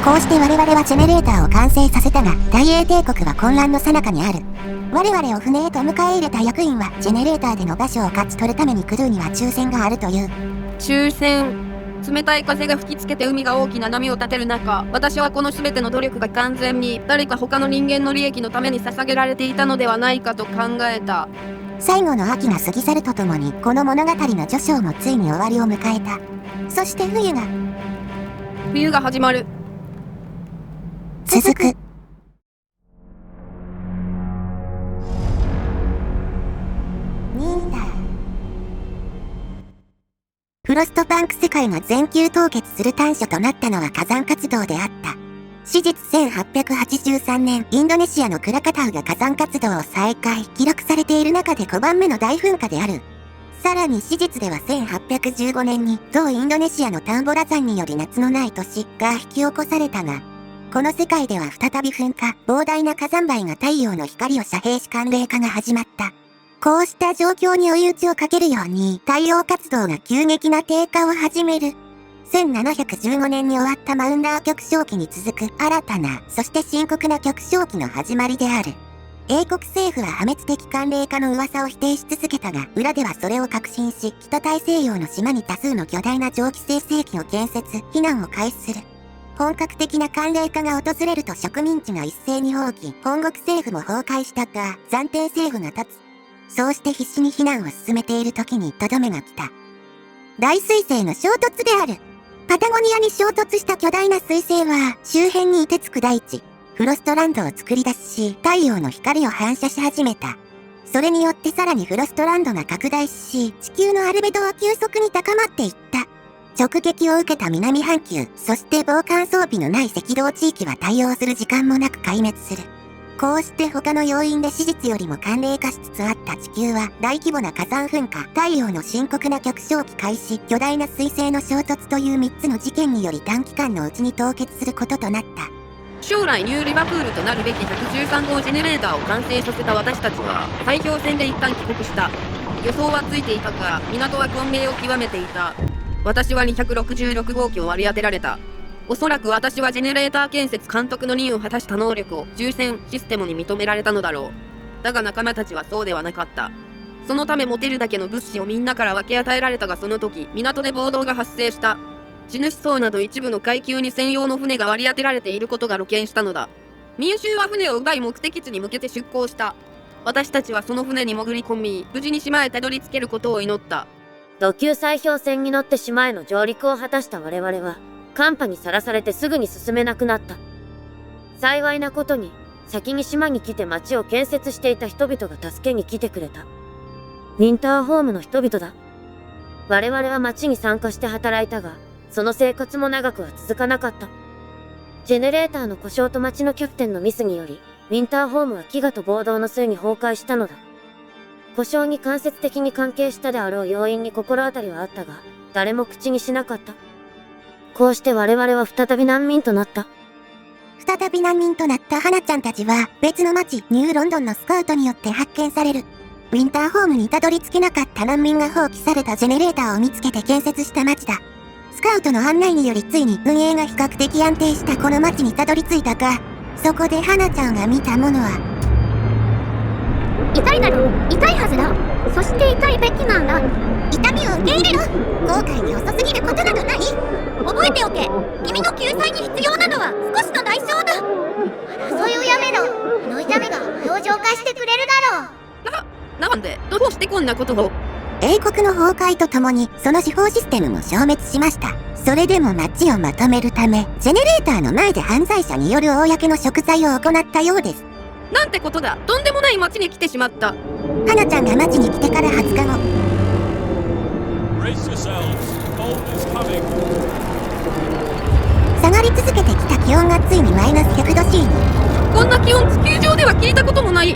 こうして我々はジェネレーターを完成させたが、大英帝国は混乱の最中にある。我々を船へと迎え入れた役員は、ジェネレーターでの場所を勝ち取るためにクルーには抽選があるという。抽選。冷たい風が吹きつけて海が大きな波を立てる中、私はこの全ての努力が完全に誰か他の人間の利益のために捧げられていたのではないかと考えた。最後の秋が過ぎ去るとともに、この物語の序章もついに終わりを迎えた。そして冬が始まる。続く。忍耐。フロストパンク世界が全球凍結する端緒となったのは火山活動であった。史実1883年、インドネシアのクラカタウが火山活動を再開、記録されている中で5番目の大噴火である。さらに史実では1815年に、同インドネシアのタンボラ山により夏のない年が引き起こされたが、この世界では再び噴火、膨大な火山灰が太陽の光を遮蔽し寒冷化が始まった。こうした状況に追い打ちをかけるように、太陽活動が急激な低下を始める。1715年に終わったマウンダー極小期に続く新たな、そして深刻な極小期の始まりである。英国政府は破滅的寒冷化の噂を否定し続けたが、裏ではそれを確信し、北大西洋の島に多数の巨大な蒸気生成器を建設、避難を開始する。本格的な寒冷化が訪れると植民地が一斉に放棄、本国政府も崩壊したが、暫定政府が立つ。そうして必死に避難を進めている時にとどめが来た。大彗星の衝突である。パタゴニアに衝突した巨大な彗星は、周辺に凍てつく大地、フロストランドを作り出し、太陽の光を反射し始めた。それによってさらにフロストランドが拡大し、地球のアルベドは急速に高まっていった。直撃を受けた南半球、そして防寒装備のない赤道地域は対応する時間もなく壊滅する。こうして他の要因で史実よりも寒冷化しつつあった地球は、大規模な火山噴火、太陽の深刻な極小期開始、巨大な彗星の衝突という3つの事件により短期間のうちに凍結することとなった。将来ニューリバプールとなるべき113号ジェネレーターを完成させた私たちは、砕氷船で一旦帰国した。予想はついていたが、港は混迷を極めていた。私は266号機を割り当てられた。おそらく私はジェネレーター建設監督の任を果たした能力を重戦システムに認められたのだろう。だが仲間たちはそうではなかった。そのため持てるだけの物資をみんなから分け与えられたが、その時、港で暴動が発生した。地主層など一部の階級に専用の船が割り当てられていることが露見したのだ。民衆は船を奪い目的地に向けて出港した。私たちはその船に潜り込み、無事に島へたどり着けることを祈った。土級砕氷船に乗って島への上陸を果たした我々は、寒波にさらされてすぐに進めなくなった。幸いなことに、先に島に来て町を建設していた人々が助けに来てくれた。ウィンターホームの人々だ。我々は町に参加して働いたが、その生活も長くは続かなかった。ジェネレーターの故障と町のキャプテンのミスにより、ウィンターホームは飢餓と暴動の末に崩壊したのだ。故障に間接的に関係したであろう要因に心当たりはあったが、誰も口にしなかった。こうして我々は再び難民となった。再び難民となった花ちゃんたちは、別の町、ニューロンドンのスカウトによって発見される。ウィンターホームにたどり着けなかった難民が放棄されたジェネレーターを見つけて建設した町だ。スカウトの案内によりついに運営が比較的安定したこの町にたどり着いたが、そこで花ちゃんが見たものは、痛いだろう。痛いはずだ。そして痛いべきなんだ。痛みを受け入れろ。後悔に遅すぎることなどない。覚えておけ。君の救済に必要なのは少しの代償だ。争いをやめろ。この痛みが表情化してくれるだろう。なんでどうしてこんなことを。英国の崩壊とともにその司法システムも消滅しました。それでも街をまとめるため、ジェネレーターの前で犯罪者による公の贖罪を行ったようです。なんてことだ。とんでもない街に来てしまった。花ちゃんが街に来てから20日後。下がり続けてきた気温がついにマイナス100度 C に。こんな気温地球上では聞いたこともない。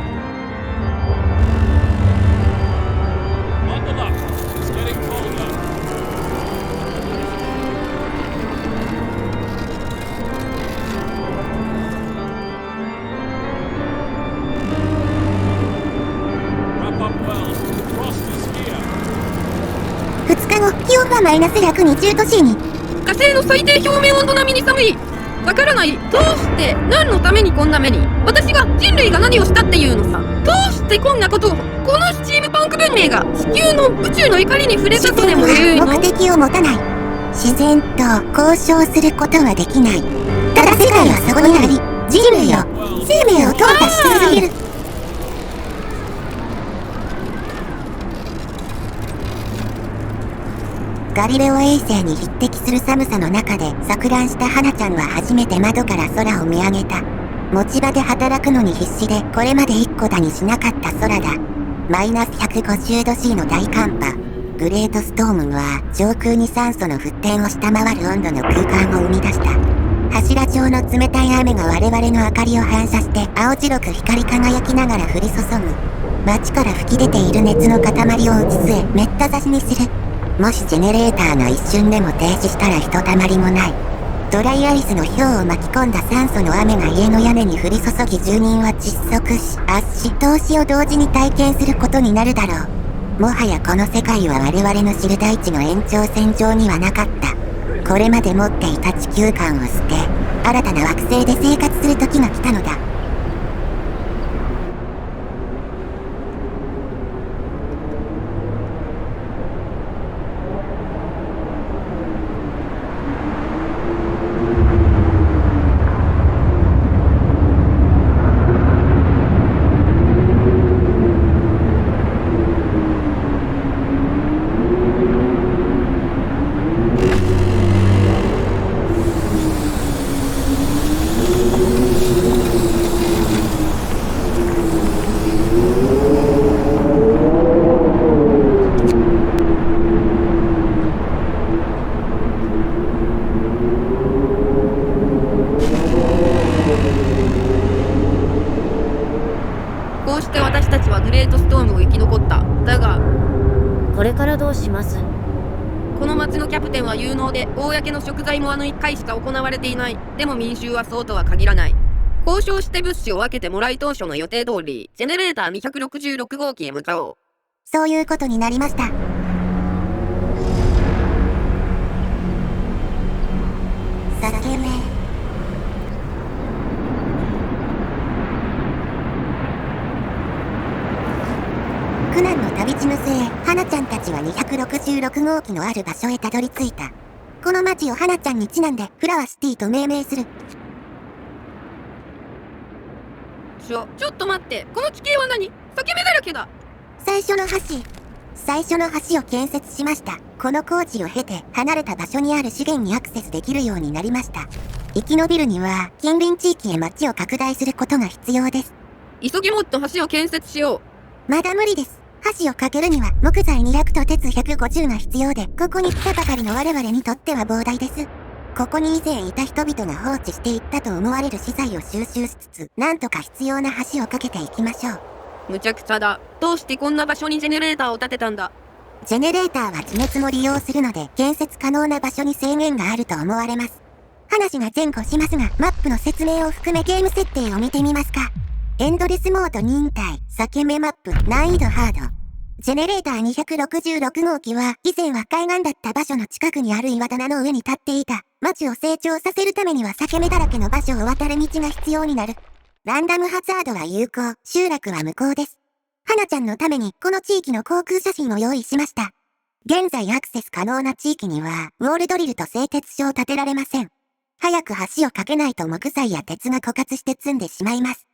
2日後、気温はマイナス120度 C に。火星の最低表面温度並みに寒い。わからない。どうして何のためにこんな目に。私が人類が何をしたっていうのさ。どうしてこんなことを。このスチームパンク文明が地球の宇宙の怒りに触れたとでも言うの。目的を持たない。自然と交渉することはできない。ただ世界はそこにあり、人類を生命を淘汰し続ける。ガリレオ衛星に匹敵する寒さの中で錯乱した花ちゃんは初めて窓から空を見上げた。持ち場で働くのに必死でこれまで一個だにしなかった空だ。マイナス150度 C の大寒波。グレートストームは上空に酸素の沸点を下回る温度の空間を生み出した。柱状の冷たい雨が我々の明かりを反射して青白く光り輝きながら降り注ぐ。街から吹き出ている熱の塊を打ち据えめった刺しにする。もしジェネレーターが一瞬でも停止したらひとたまりもない。ドライアイスの氷を巻き込んだ酸素の雨が家の屋根に降り注ぎ住人は窒息し、圧死、凍死を同時に体験することになるだろう。もはやこの世界は我々の知る大地の延長線上にはなかった。これまで持っていた地球感を捨て、新たな惑星で生活する時が来たのだ。こうして私たちはグレートストームを生き残った。だがこれからどうします？この町のキャプテンは有能で、公の贖罪もあの1回しか行われていない。でも民衆はそうとは限らない。交渉して物資を分けてもらい当初の予定通り、ジェネレーター266号機へ向かおう。そういうことになりました。裂け目。苦難の旅路の末、花ちゃんたちは266号機のある場所へたどり着いた。この町を花ちゃんにちなんでフラワーシティと命名する。ちょっと待って。この地形は何？裂け目だらけだ。最初の橋を建設しました。この工事を経て離れた場所にある資源にアクセスできるようになりました。生き延びるには近隣地域へ町を拡大することが必要です。急ぎもっと橋を建設しよう。まだ無理です。橋を架けるには木材200と鉄150が必要で、ここに来たばかりの我々にとっては膨大です。ここに以前いた人々が放置していったと思われる資材を収集しつつ、なんとか必要な橋を架けていきましょう。むちゃくちゃだ。どうしてこんな場所にジェネレーターを建てたんだ？ジェネレーターは地熱も利用するので、建設可能な場所に制限があると思われます。話が前後しますが、マップの説明を含めゲーム設定を見てみますか。エンドレスモード忍耐、裂け目マップ、難易度ハード。ジェネレーター266号機は、以前は海岸だった場所の近くにある岩棚の上に立っていた。町を成長させるためには裂け目だらけの場所を渡る道が必要になる。ランダムハザードは有効、集落は無効です。花ちゃんのためにこの地域の航空写真を用意しました。現在アクセス可能な地域には、ウォールドリルと製鉄所を建てられません。早く橋を架けないと木材や鉄が枯渇して積んでしまいます。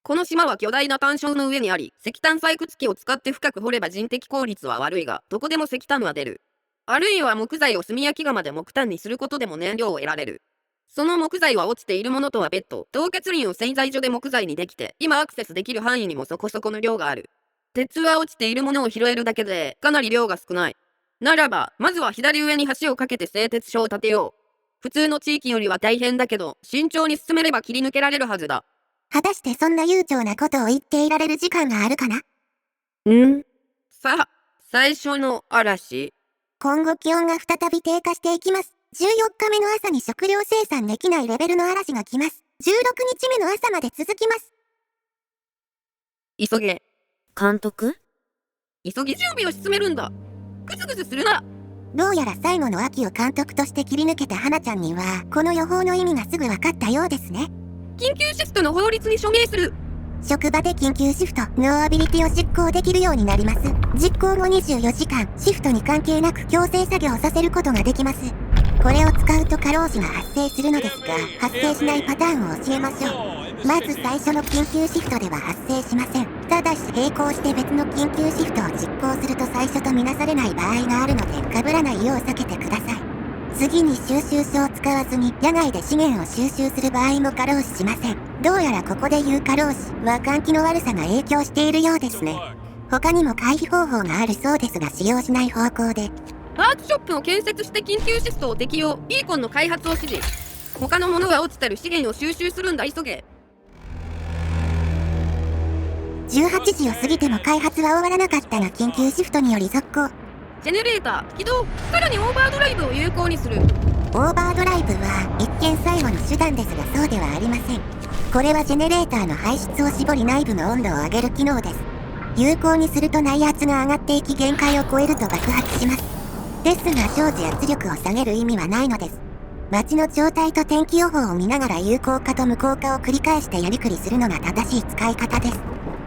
この島は巨大な炭礁の上にあり、石炭採掘機を使って深く掘れば人的効率は悪いが、どこでも石炭は出る。あるいは木材を炭焼き窯で木炭にすることでも燃料を得られる。その木材は落ちているものとは別途、凍結林を製材所で木材にできて、今アクセスできる範囲にもそこそこの量がある。鉄は落ちているものを拾えるだけで、かなり量が少ない。ならば、まずは左上に橋を架けて製鉄所を建てよう。普通の地域よりは大変だけど、慎重に進めれば切り抜けられるはずだ。果たしてそんな悠長なことを言っていられる時間があるかな？最初の嵐。今後気温が再び低下していきます。14日目の朝に食料生産できないレベルの嵐が来ます。16日目の朝まで続きます。急げ。監督？急ぎ準備を進めるんだ。グズグズするな。どうやら最後の秋を監督として切り抜けた花ちゃんには、この予報の意味がすぐ分かったようですね。緊急シフトの法律に署名する。職場で緊急シフト、ノーアビリティを執行できるようになります。実行後24時間、シフトに関係なく強制作業をさせることができます。これを使うと過労死が発生するのですが、発生しないパターンを教えましょう。まず最初の緊急シフトでは発生しません。ただし並行して別の緊急シフトを実行すると最初とみなされない場合があるので、被らないよう避けてください。次に収集所を使わずに野外で資源を収集する場合も過労死しません。どうやらここで言う過労死は換気の悪さが影響しているようですね。他にも回避方法があるそうですが使用しない方向で。ワークショップを建設して緊急シフトを適用。ビーコンの開発を指示。他のものが落ちてる資源を収集するんだ。急げ。18時を過ぎても開発は終わらなかったが緊急シフトにより続行。ジェネレーター起動。さらにオーバードライブを有効にする。オーバードライブは一見最後の手段ですがそうではありません。これはジェネレーターの排出を絞り内部の温度を上げる機能です。有効にすると内圧が上がっていき限界を超えると爆発します。ですが常時圧力を下げる意味はないのです。街の状態と天気予報を見ながら有効化と無効化を繰り返してやりくりするのが正しい使い方です。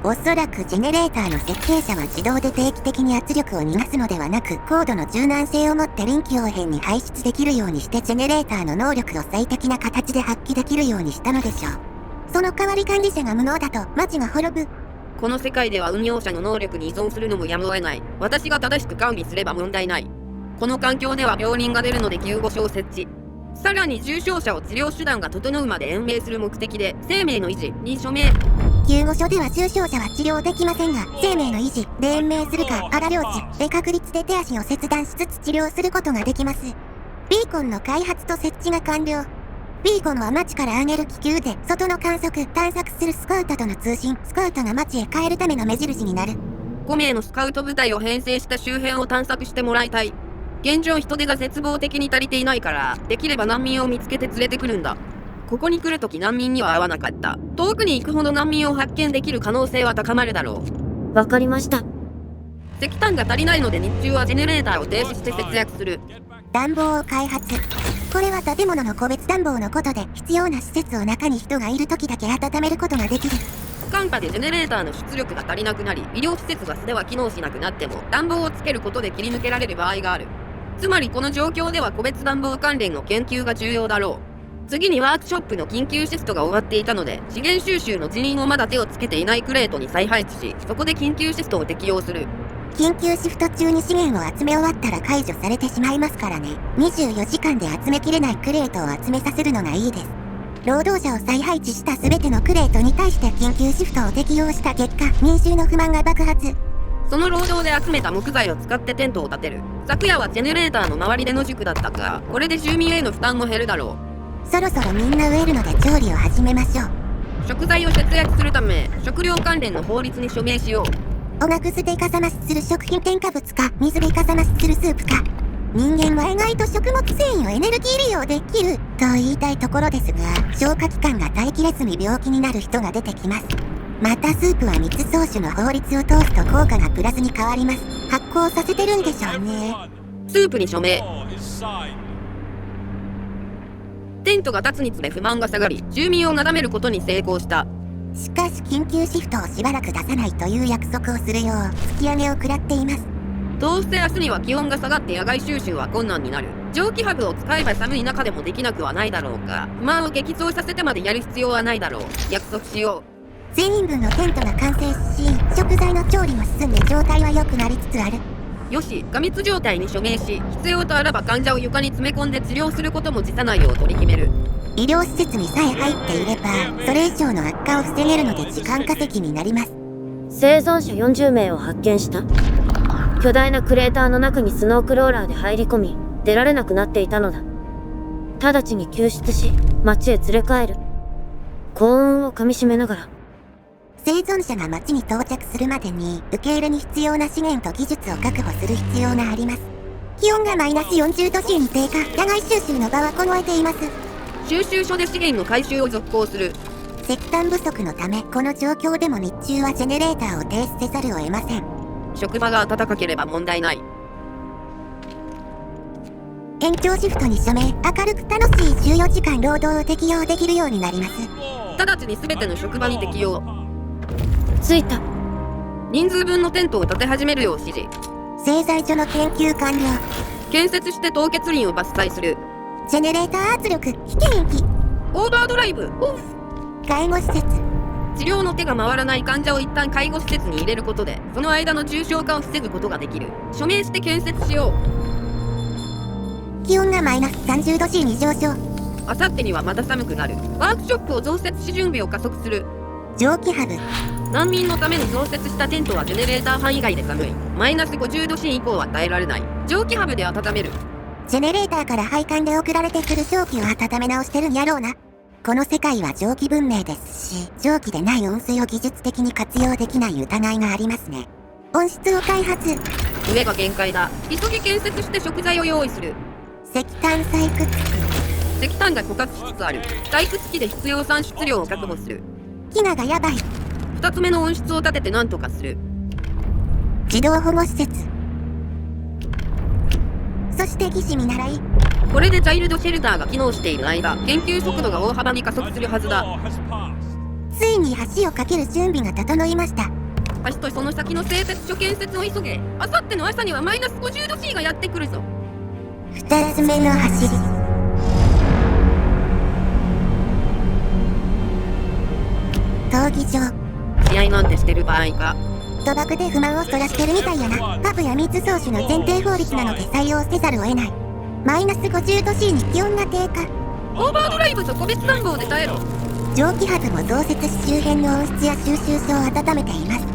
おそらくジェネレーターの設計者は自動で定期的に圧力を逃がすのではなく、高度の柔軟性を持って臨機応変に排出できるようにしてジェネレーターの能力を最適な形で発揮できるようにしたのでしょう。その代わり管理者が無能だと街が滅ぶ。この世界では運用者の能力に依存するのもやむを得ない。私が正しく管理すれば問題ない。この環境では病人が出るので救護所を設置。さらに重症者を治療手段が整うまで延命する目的で生命の維持に署名。救護所では重症者は治療できませんが、生命の維持で延命するか荒領地で確率で手足を切断しつつ治療することができます。ビーコンの開発と設置が完了。ビーコンは街から上げる気球で外の観測、探索するスカウトとの通信、スカウトが街へ帰るための目印になる。5名のスカウト部隊を編成した周辺を探索してもらいたい。現状人手が絶望的に足りていないから、できれば難民を見つけて連れてくるんだ。ここに来るとき難民には会わなかった。遠くに行くほど難民を発見できる可能性は高まるだろう。わかりました。石炭が足りないので日中はジェネレーターを停止して節約する。暖房を開発。これは建物の個別暖房のことで、必要な施設を中に人がいるときだけ温めることができる。寒波でジェネレーターの出力が足りなくなり、医療施設が素では機能しなくなっても、暖房をつけることで切り抜けられる場合がある。つまりこの状況では個別暖房関連の研究が重要だろう。次にワークショップの緊急シフトが終わっていたので、資源収集の人員をまだ手をつけていないクレートに再配置し、そこで緊急シフトを適用する。緊急シフト中に資源を集め終わったら解除されてしまいますからね。24時間で集めきれないクレートを集めさせるのがいいです。労働者を再配置した全てのクレートに対して緊急シフトを適用した結果、民衆の不満が爆発。その労働で集めた木材を使ってテントを建てる。昨夜はジェネレーターの周りで野宿だったが、これで住民への負担も減るだろう。そろそろみんな飢えるので調理を始めましょう。食材を節約するため、食料関連の法律に署名しよう。おがくずでかさ増しする食品添加物か、水でかさ増しするスープか。人間は意外と食物繊維をエネルギー利用できると言いたいところですが、消化器官が耐えきれずに病気になる人が出てきます。またスープは密送種の法律を通すと効果がプラスに変わります。発酵させてるんでしょうね。スープに署名。テントが立つにつれ不満が下がり、住民をなだめることに成功した。しかし緊急シフトをしばらく出さないという約束をするよう突き上げを食らっています。どうせ明日には気温が下がって野外収集は困難になる。蒸気ハブを使えば寒い中でもできなくはないだろうか。不満を激増させてまでやる必要はないだろう。約束しよう。全員分のテントが完成し、食材の調理も進んで状態は良くなりつつある。よし、過密状態に署名し、必要とあらば患者を床に詰め込んで治療することも辞さないよう取り決める。医療施設にさえ入っていれば、それ以上の悪化を防げるので時間稼ぎになります。生存者40名を発見した。巨大なクレーターの中にスノークローラーで入り込み、出られなくなっていたのだ。直ちに救出し、町へ連れ帰る。幸運をかみしめながら。生存者が町に到着するまでに、受け入れに必要な資源と技術を確保する必要があります。気温がマイナス40度 C に低下、野外収集の場は凍えています。収集所で資源の回収を続行する。石炭不足のため、この状況でも日中はジェネレーターを停止せざるを得ません。職場が暖かければ問題ない。延長シフトに署名、明るく楽しい14時間労働を適用できるようになります。直ちに全ての職場に適用。着いた。人数分のテントを建て始めるよう指示。製材所の研究完了。建設して凍結林を伐採する。ジェネレーター圧力、危険域。オーバードライブ、オフ。介護施設。治療の手が回らない患者を一旦介護施設に入れることで、その間の重症化を防ぐことができる。署名して建設しよう。気温がマイナス30度 C に上昇。あさってにはまた寒くなる。ワークショップを増設し準備を加速する。蒸気ハブ。難民のために増設したテントはジェネレーター範囲外で寒い。マイナス50度 C 以降は耐えられない。蒸気ハブで温める。ジェネレーターから配管で送られてくる蒸気を温め直してるんやろうな。この世界は蒸気文明ですし、蒸気でない温水を技術的に活用できない疑いがありますね。温室を開発。上が限界だ。急ぎ建設して食材を用意する。石炭採掘機。石炭が枯渇しつつある。採掘機で必要産出量を確保する。飢餓がやばい。2つ目の温室を建てて何とかする。児童保護施設。そして技師見習い。これでチャイルドシェルターが機能している間、研究速度が大幅に加速するはずだ。ついに橋を架ける準備が整いました。橋とその先の製鉄所建設を急げ。あさっての朝にはマイナス50度 C がやってくるぞ。2つ目の走り。闘技場。試合なんてしてる場合か。賭博で不満をそらしてるみたいやな。パブや密造酒の前提法律なので採用せざるを得ない。マイナス50度 C に気温が低下。オーバードライブと個別暖房で耐えろ。蒸気ハブも増設し周辺の温室や収集所を温めています。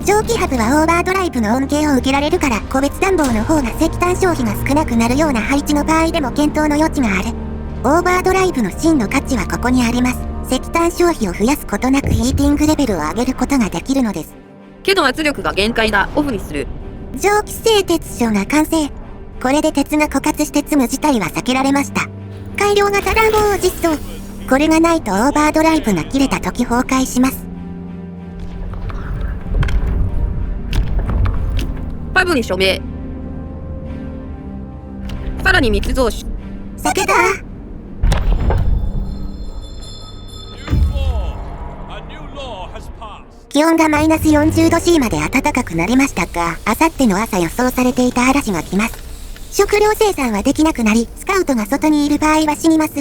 蒸気ハブはオーバードライブの恩恵を受けられるから、個別暖房の方が石炭消費が少なくなるような配置の場合でも検討の余地がある。オーバードライブの真の価値はここにあります。石炭消費を増やすことなくヒーティングレベルを上げることができるのです。けど圧力が限界だ。オフにする。蒸気製鉄所が完成。これで鉄が枯渇して積む事態は避けられました。改良型暖房を実装。これがないとオーバードライブが切れた時崩壊します。パブに署名。さらに密造酒。酒だ。気温がマイナス40度 C まで暖かくなりましたが、あさっての朝予想されていた嵐が来ます。食料生産はできなくなり、スカウトが外にいる場合は死にます。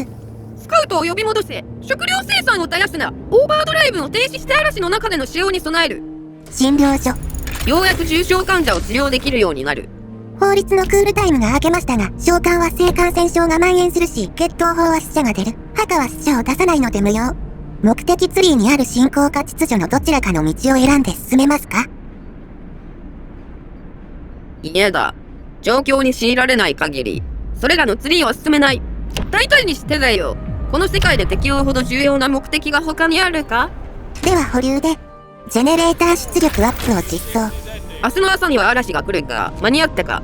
スカウトを呼び戻せ。食料生産を絶やすな。オーバードライブを停止して嵐の中での使用に備える。診療所。ようやく重症患者を治療できるようになる。法律のクールタイムが明けましたが、召喚は性感染症が蔓延するし、血統法は死者が出る。墓は死者を出さないので無用。目的ツリーにある進行か秩序のどちらかの道を選んで進めますか？嫌だ。状況に強いられない限り、それらのツリーは進めない。大胆にしてだよ。この世界で適用ほど重要な目的が他にあるか？では保留で。ジェネレーター出力アップを実装。明日の朝には嵐が来るが、間に合ったか？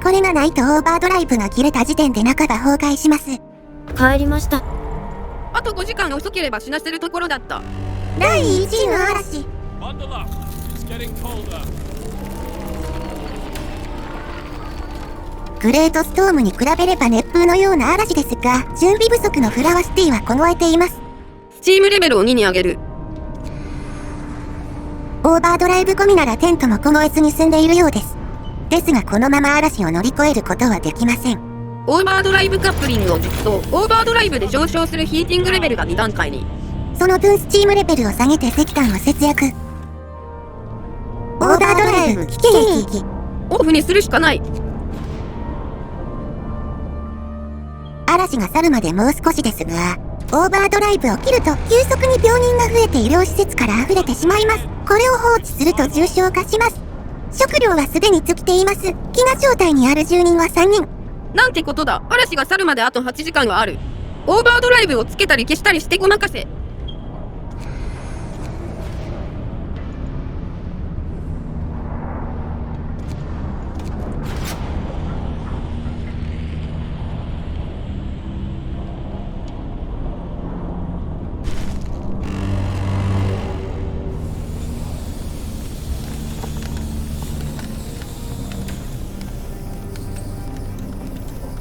これがないとオーバードライブが切れた時点で中が崩壊します。帰りました。あと5時間遅ければ死なせるところだった。第1位の嵐。グレートストームに比べれば熱風のような嵐ですが、準備不足のフラワーシティは凍えています。スチームレベルを2に上げる。オーバードライブ込みならテントも凍えずに済んでいるようです。ですがこのまま嵐を乗り越えることはできません。オーバードライブカップリングを実装。オーバードライブで上昇するヒーティングレベルが2段階に。その分スチームレベルを下げて石炭を節約。オーバードライブ危険域。オフにするしかない。嵐が去るまでもう少しですが、オーバードライブを切ると急速に病人が増えて医療施設から溢れてしまいます。これを放置すると重症化します。食料はすでに尽きています。飢餓状態にある住人は3人。なんてことだ。嵐が去るまであと8時間はある。オーバードライブをつけたり消したりしてごまかせ。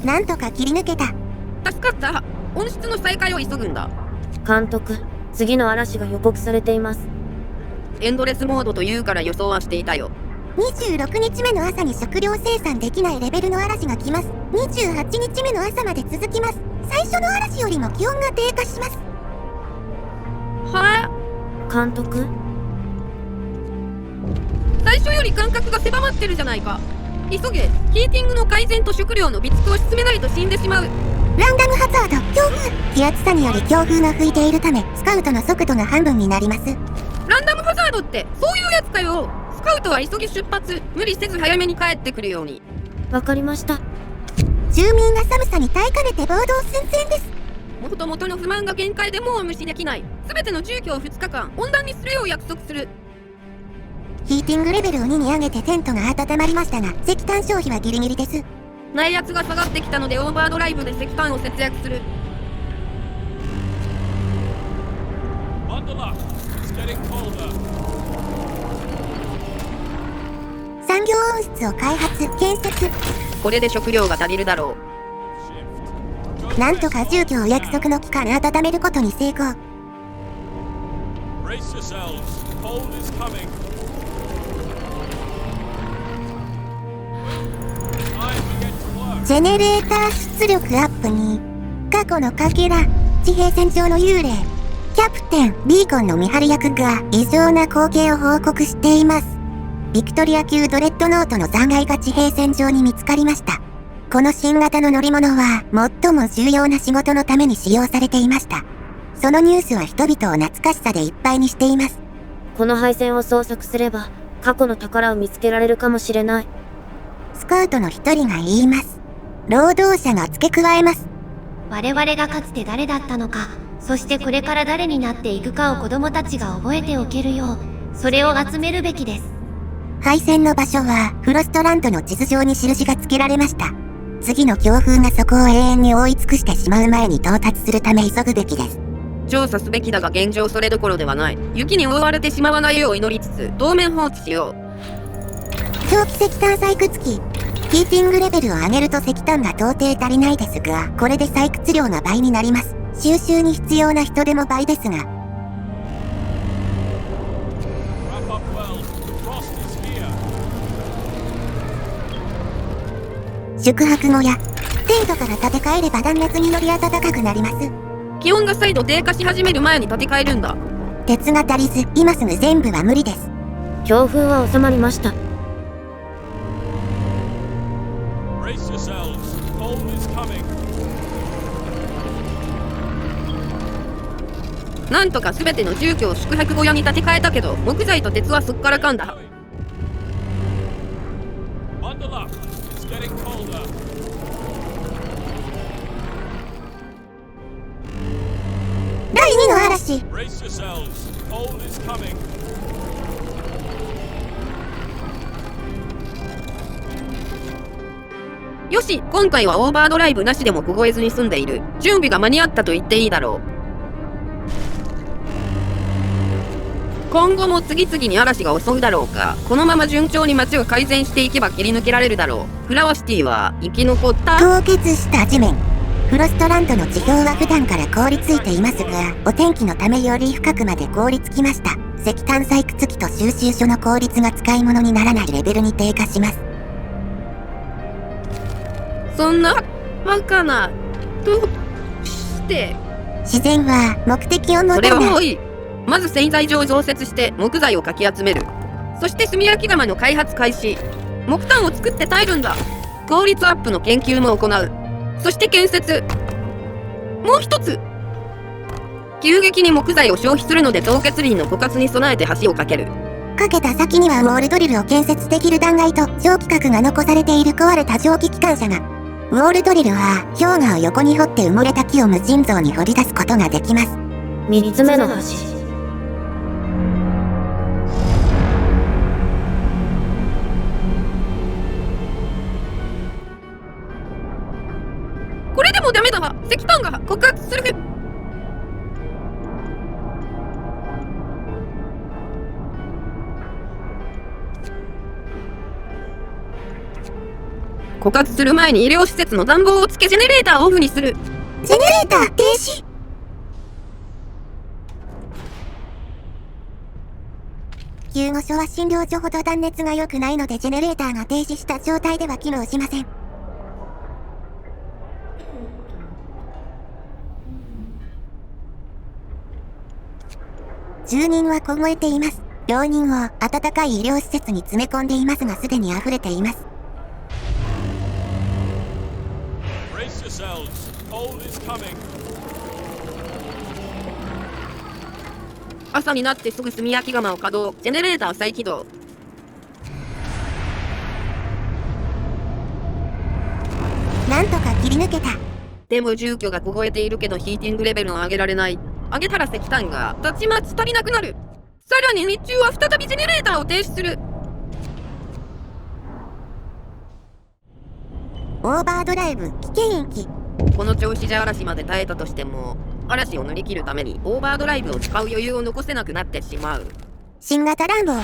なんとか切り抜けた。助かった。温室の再開を急ぐんだ。監督、次の嵐が予告されています。エンドレスモードというから予想はしていたよ。26日目の朝に食料生産できないレベルの嵐が来ます。28日目の朝まで続きます。最初の嵐よりも気温が低下します。はぁ？監督？最初より間隔が狭まってるじゃないか。急げ。ヒーティングの改善と食料の備蓄を進めないと死んでしまう。ランダムハザード、強風。気圧差により強風が吹いているため、スカウトの速度が半分になります。ランダムハザードってそういうやつかよ。スカウトは急ぎ出発。無理せず早めに帰ってくるように。わかりました。住民が寒さに耐えかねて暴動寸前です。もともとの不満が限界でもう無視できない。すべての住居を2日間温暖にするよう約束する。ヒーティングレベルを2に上げてテントが温まりましたが、石炭消費はギリギリです。内圧が下がってきたのでオーバードライブで石炭を節約する。産業温室を開発、建設。これで食料が足りるだろう。なんとか住居を約束の期間温めることに成功。ジェネレーター出力アップに、過去のかけら、地平線上の幽霊、キャプテン、ビーコンの見張り役が異常な光景を報告しています。ビクトリア級ドレッドノートの残骸が地平線上に見つかりました。この新型の乗り物は最も重要な仕事のために使用されていました。そのニュースは人々を懐かしさでいっぱいにしています。この配線を捜索すれば、過去の宝を見つけられるかもしれない。スカウトの一人が言います。労働者が付け加えます。我々がかつて誰だったのか、そしてこれから誰になっていくかを子供たちが覚えておけるよう、それを集めるべきです。配線の場所はフロストランドの地図上に印が付けられました。次の強風がそこを永遠に覆い尽くしてしまう前に到達するため急ぐべきです。調査すべきだが現状それどころではない。雪に覆われてしまわないよう祈りつつ当面放置しよう。長期石炭採掘機。ヒーティングレベルを上げると石炭が到底足りないですが、これで採掘量が倍になります。収集に必要な人手も倍ですが。宿泊小屋。テントから建て替えれば断熱により暖かくなります。気温が再度低下し始める前に建て替えるんだ。鉄が足りず、今すぐ全部は無理です。強風は収まりました。なんとか全ての住居を宿泊小屋に建て替えたけど、木材と鉄はすっからかんだ。第2の嵐。よし、今回はオーバードライブなしでも凍えずに済んでいる。準備が間に合ったと言っていいだろう。今後も次々に嵐が襲うだろうか。このまま順調に街を改善していけば切り抜けられるだろう。フラワシティは生き残った。凍結した地面。フロストランドの地表は普段から凍りついていますが、お天気のためより深くまで凍りつきました。石炭採掘機と収集所の効率が使い物にならないレベルに低下します。そんなバカな。どうして自然は目的を持それたない。はもういい。まず製材所を増設して木材をかき集める。そして炭焼き窯の開発開始。木炭を作って耐えるんだ。効率アップの研究も行う。そして建設。もう一つ。急激に木材を消費するので凍結林の枯渇に備えて橋を架ける。かけた先にはウォールドリルを建設できる断崖と蒸気核が残されている壊れた蒸気機関車が。ウォールドリルは氷河を横に掘って埋もれた木を無尽蔵に掘り出すことができます。3つ目の橋。これでもダメだわ。石炭が枯渇する。枯渇する前に医療施設の暖房をつけジェネレーターをオフにする。ジェネレーター停止。救護所は診療所ほど断熱が良くないのでジェネレーターが停止した状態では機能しません。住人は凍えています。病人を暖かい医療施設に詰め込んでいますがすでに溢れています。Brace yourselves. Cold is coming. 朝になってすぐ炭焼き窯を稼働。ジェネレーター再起動。なんとか切り抜けた。でも住居が凍えているけどヒーティングレベルを上げられない。上げたら石炭がたちまち足りなくなる。さらに日中は再びジェネレーターを停止する。オーバードライブ危険域。この調子じゃ嵐まで耐えたとしても嵐を乗り切るためにオーバードライブを使う余裕を残せなくなってしまう。新型暖房。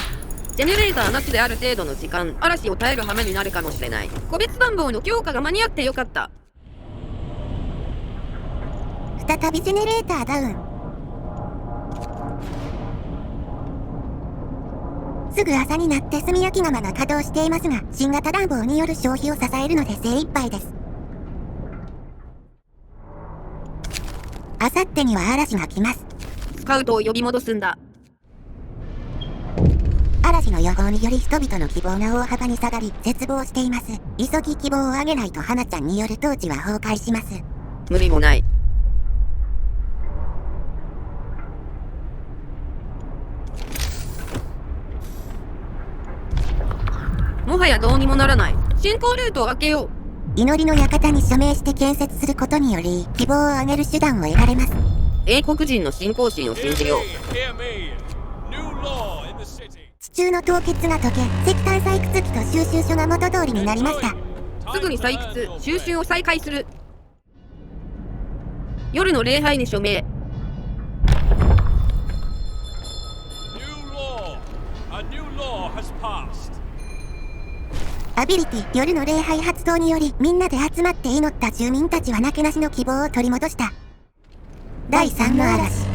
ジェネレーターなしである程度の時間嵐を耐える羽目になるかもしれない。個別暖房の強化が間に合ってよかった。再びジェネレーターダウン。すぐ朝になって炭焼き窯が稼働していますが新型暖房による消費を支えるので精一杯です。あさってには嵐が来ます。スカウトを呼び戻すんだ。嵐の予報により人々の希望が大幅に下がり絶望しています。急ぎ希望を上げないと花ちゃんによる統治は崩壊します。無理もない。もはやどうにもならない。進行ルートを開けよう。祈りの館に署名して建設することにより希望を上げる手段を得られます。英国人の信仰心を信じよう。 Hear me. New law in the city. 地中の凍結が解け石炭採掘機と収集所が元通りになりました。すぐに採掘収集を再開する。夜の礼拝に署名。 New law. A new law has passed. アビリティ夜の礼拝発動によりみんなで集まって祈った住民たちはなけなしの希望を取り戻した。第3の嵐。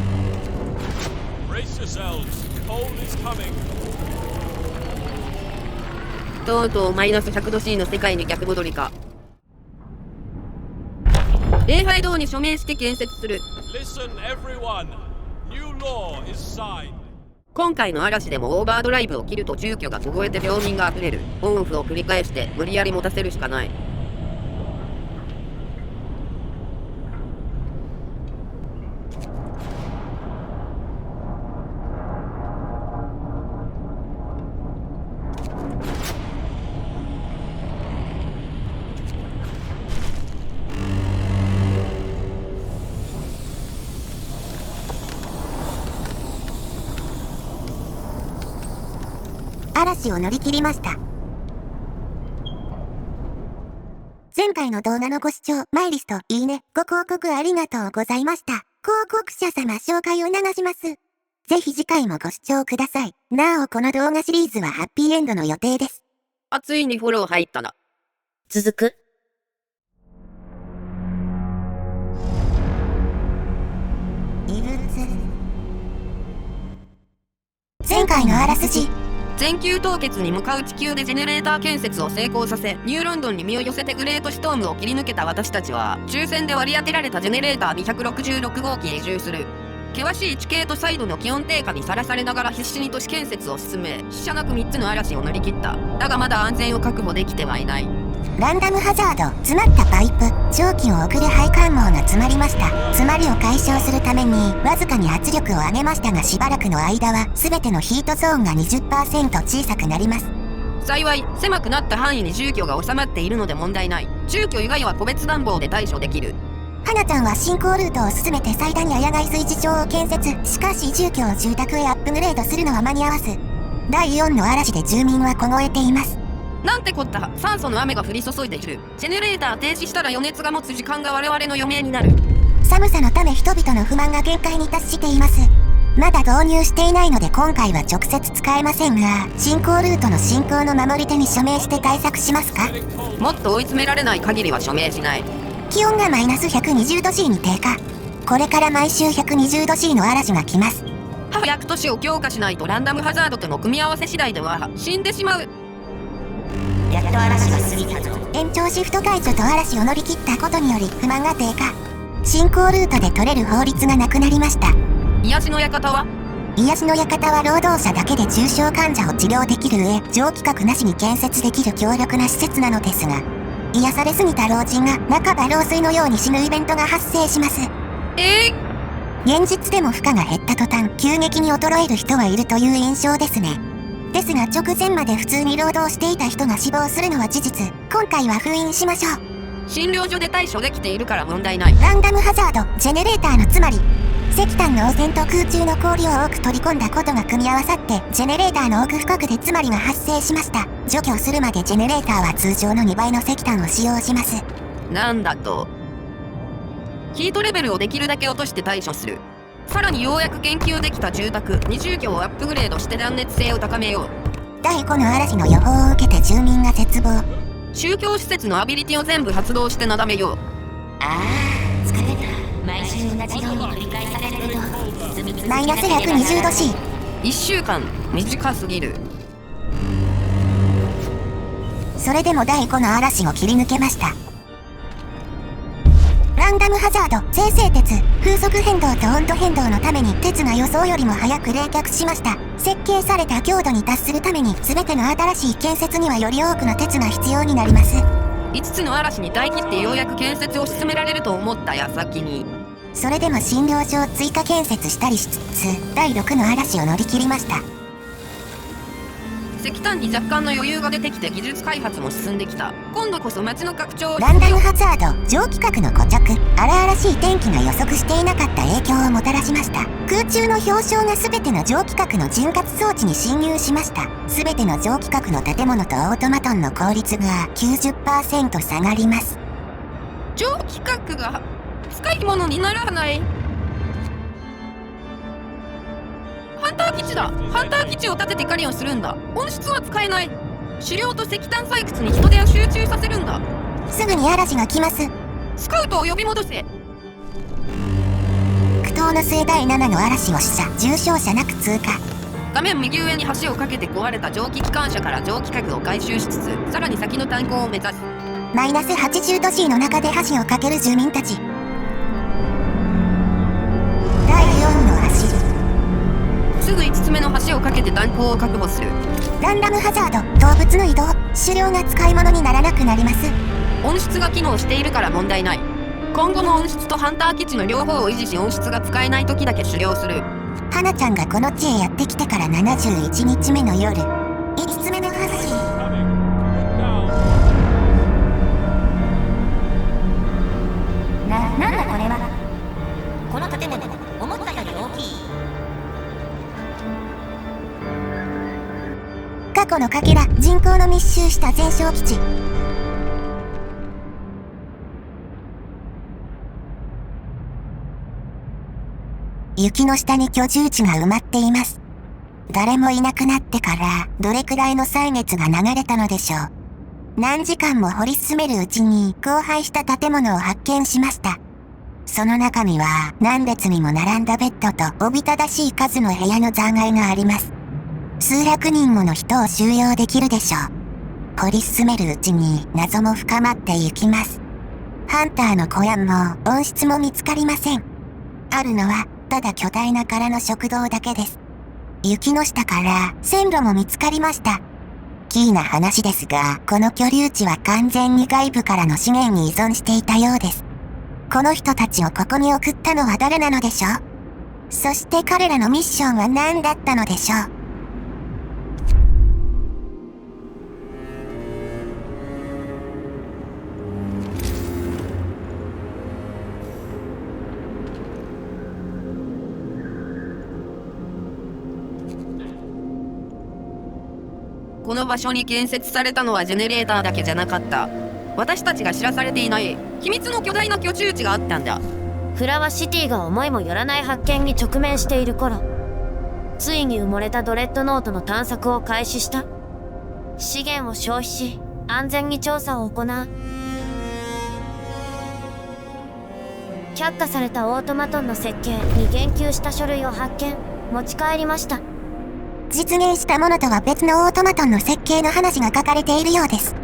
Brace yourselves. Cold is coming. とうとうマイナス100度 C の世界に逆戻りか。礼拝堂に署名して建設する。 Listen, everyone. New law is signed. 今回の嵐でもオーバードライブを切ると住居が凍えて病人が溢れる。オンオフを繰り返して無理やり持たせるしかない。嵐を乗り切りました。前回の動画のご視聴、マイリスト、いいね、ご広告ありがとうございました。広告者様紹介を流します。ぜひ次回もご視聴ください。なおこの動画シリーズはハッピーエンドの予定です。あ、ついにフォロー入ったな。続く。異物。前回のあらすじ。全球凍結に向かう地球でジェネレーター建設を成功させ、ニューロンドンに身を寄せてグレートストームを切り抜けた私たちは、抽選で割り当てられたジェネレーター266号機へ移住する。険しい地形とサイドの気温低下にさらされながら必死に都市建設を進め、死者なく3つの嵐を乗り切った。だがまだ安全を確保できてはいない。ランダムハザード、詰まったパイプ、蒸気を送る配管網が詰まりました。詰まりを解消するために、わずかに圧力を上げましたがしばらくの間は、すべてのヒートゾーンが 20% 小さくなります。幸い、狭くなった範囲に住居が収まっているので問題ない。住居以外は個別暖房で対処できる。花ちゃんは進行ルートを進めて最大に野外炊事場を建設。しかし住居を住宅へアップグレードするのは間に合わず、第4の嵐で住民は凍えています。なんてこった。酸素の雨が降り注いでいる。ジェネレーター停止したら余熱が持つ時間が我々の余命になる。寒さのため人々の不満が限界に達しています。まだ導入していないので今回は直接使えませんが、進行ルートの進行の守り手に署名して対策しますか？もっと追い詰められない限りは署名しない。気温がマイナス120度 C に低下。これから毎週120度 C の嵐が来ます。早く都市を強化しないとランダムハザードとの組み合わせ次第では死んでしまう。やっと嵐が過ぎたぞ。延長シフト解除と嵐を乗り切ったことにより不満が低下。進行ルートで取れる法律がなくなりました。癒しの館は？癒しの館は労働者だけで重症患者を治療できる上、蒸気核なしに建設できる強力な施設なのですが、癒されすぎた老人が半ば老衰のように死ぬイベントが発生します。現実でも負荷が減った途端、急激に衰える人はいるという印象ですね。ですが直前まで普通に労働していた人が死亡するのは事実。今回は封印しましょう。診療所で対処できているから問題ない。ランダムハザード、ジェネレーターのつまり、石炭の汚染と空中の氷を多く取り込んだことが組み合わさって、ジェネレーターの奥深くで詰まりが発生しました。除去するまでジェネレーターは通常の2倍の石炭を使用します。なんだと。ヒートレベルをできるだけ落として対処する。さらにようやく研究できた住宅、2住居をアップグレードして断熱性を高めよう。第5の嵐の予報を受けて住民が絶望。宗教施設のアビリティを全部発動してなだめよう。疲れた。毎週同じように繰り返されるけど、マイナス120度 C。1週間、短すぎる。それでも第5の嵐を切り抜けました。ランダムハザード、生成鉄、風速変動と温度変動のために鉄が予想よりも早く冷却しました。設計された強度に達するために全ての新しい建設にはより多くの鉄が必要になります。5つの嵐に耐え切ってようやく建設を進められると思った矢先に。それでも診療所を追加建設したりしつつ、第6の嵐を乗り切りました。石炭に若干の余裕が出てきて技術開発も進んできた。今度こそ街の拡張を。ランダムハザード、蒸気核の固着、荒々しい天気が予測していなかった影響をもたらしました。空中の氷晶が全ての蒸気核の潤滑装置に侵入しました。全ての蒸気核の建物とオートマトンの効率が 90% 下がります。蒸気核が使い物にならない。ハンター基地だ。ハンター基地を建てて狩りをするんだ。温室は使えない。狩猟と石炭採掘に人手を集中させるんだ。すぐに嵐が来ます。スカウトを呼び戻せ。苦闘の末第7の嵐を死者、重傷者なく通過。画面右上に橋を架けて壊れた蒸気機関車から蒸気核を回収しつつ、さらに先の炭鉱を目指す。マイナス80度 C の中で橋を架ける住民たち。第4の走り。すぐ5つ目の橋を架けて炭鉱を確保する。ランダムハザード、動物の移動、狩猟が使い物にならなくなります。温室が機能しているから問題ない。今後も温室とハンター基地の両方を維持し温室が使えない時だけ狩猟する。花ちゃんがこの地へやってきてから71日目の夜、5つ目の橋。なんだこれは。この建物、思ったより大きい。過去のかけら、人口の密集した全焼基地。雪の下に居住地が埋まっています。誰もいなくなってからどれくらいの歳月が流れたのでしょう。何時間も掘り進めるうちに荒廃した建物を発見しました。その中には何列にも並んだベッドとおびただしい数の部屋の残骸があります。数百人もの人を収容できるでしょう。掘り進めるうちに謎も深まっていきます。ハンターの小屋も温室も見つかりません。あるのはただ巨大な空の食堂だけです。雪の下から線路も見つかりました。キーな話ですが、この居留地は完全に外部からの資源に依存していたようです。この人たちをここに送ったのは誰なのでしょう？そして彼らのミッションは何だったのでしょう？この場所に建設されたのはジェネレーターだけじゃなかった。私たちが知らされていない秘密の巨大な居住地があったんだ。フラワシティが思いもよらない発見に直面している頃、ついに埋もれたドレッドノートの探索を開始した。資源を消費し安全に調査を行う。却下されたオートマトンの設計に言及した書類を発見、持ち帰りました。実現したものとは別のオートマトンの設計の話が書かれているようです。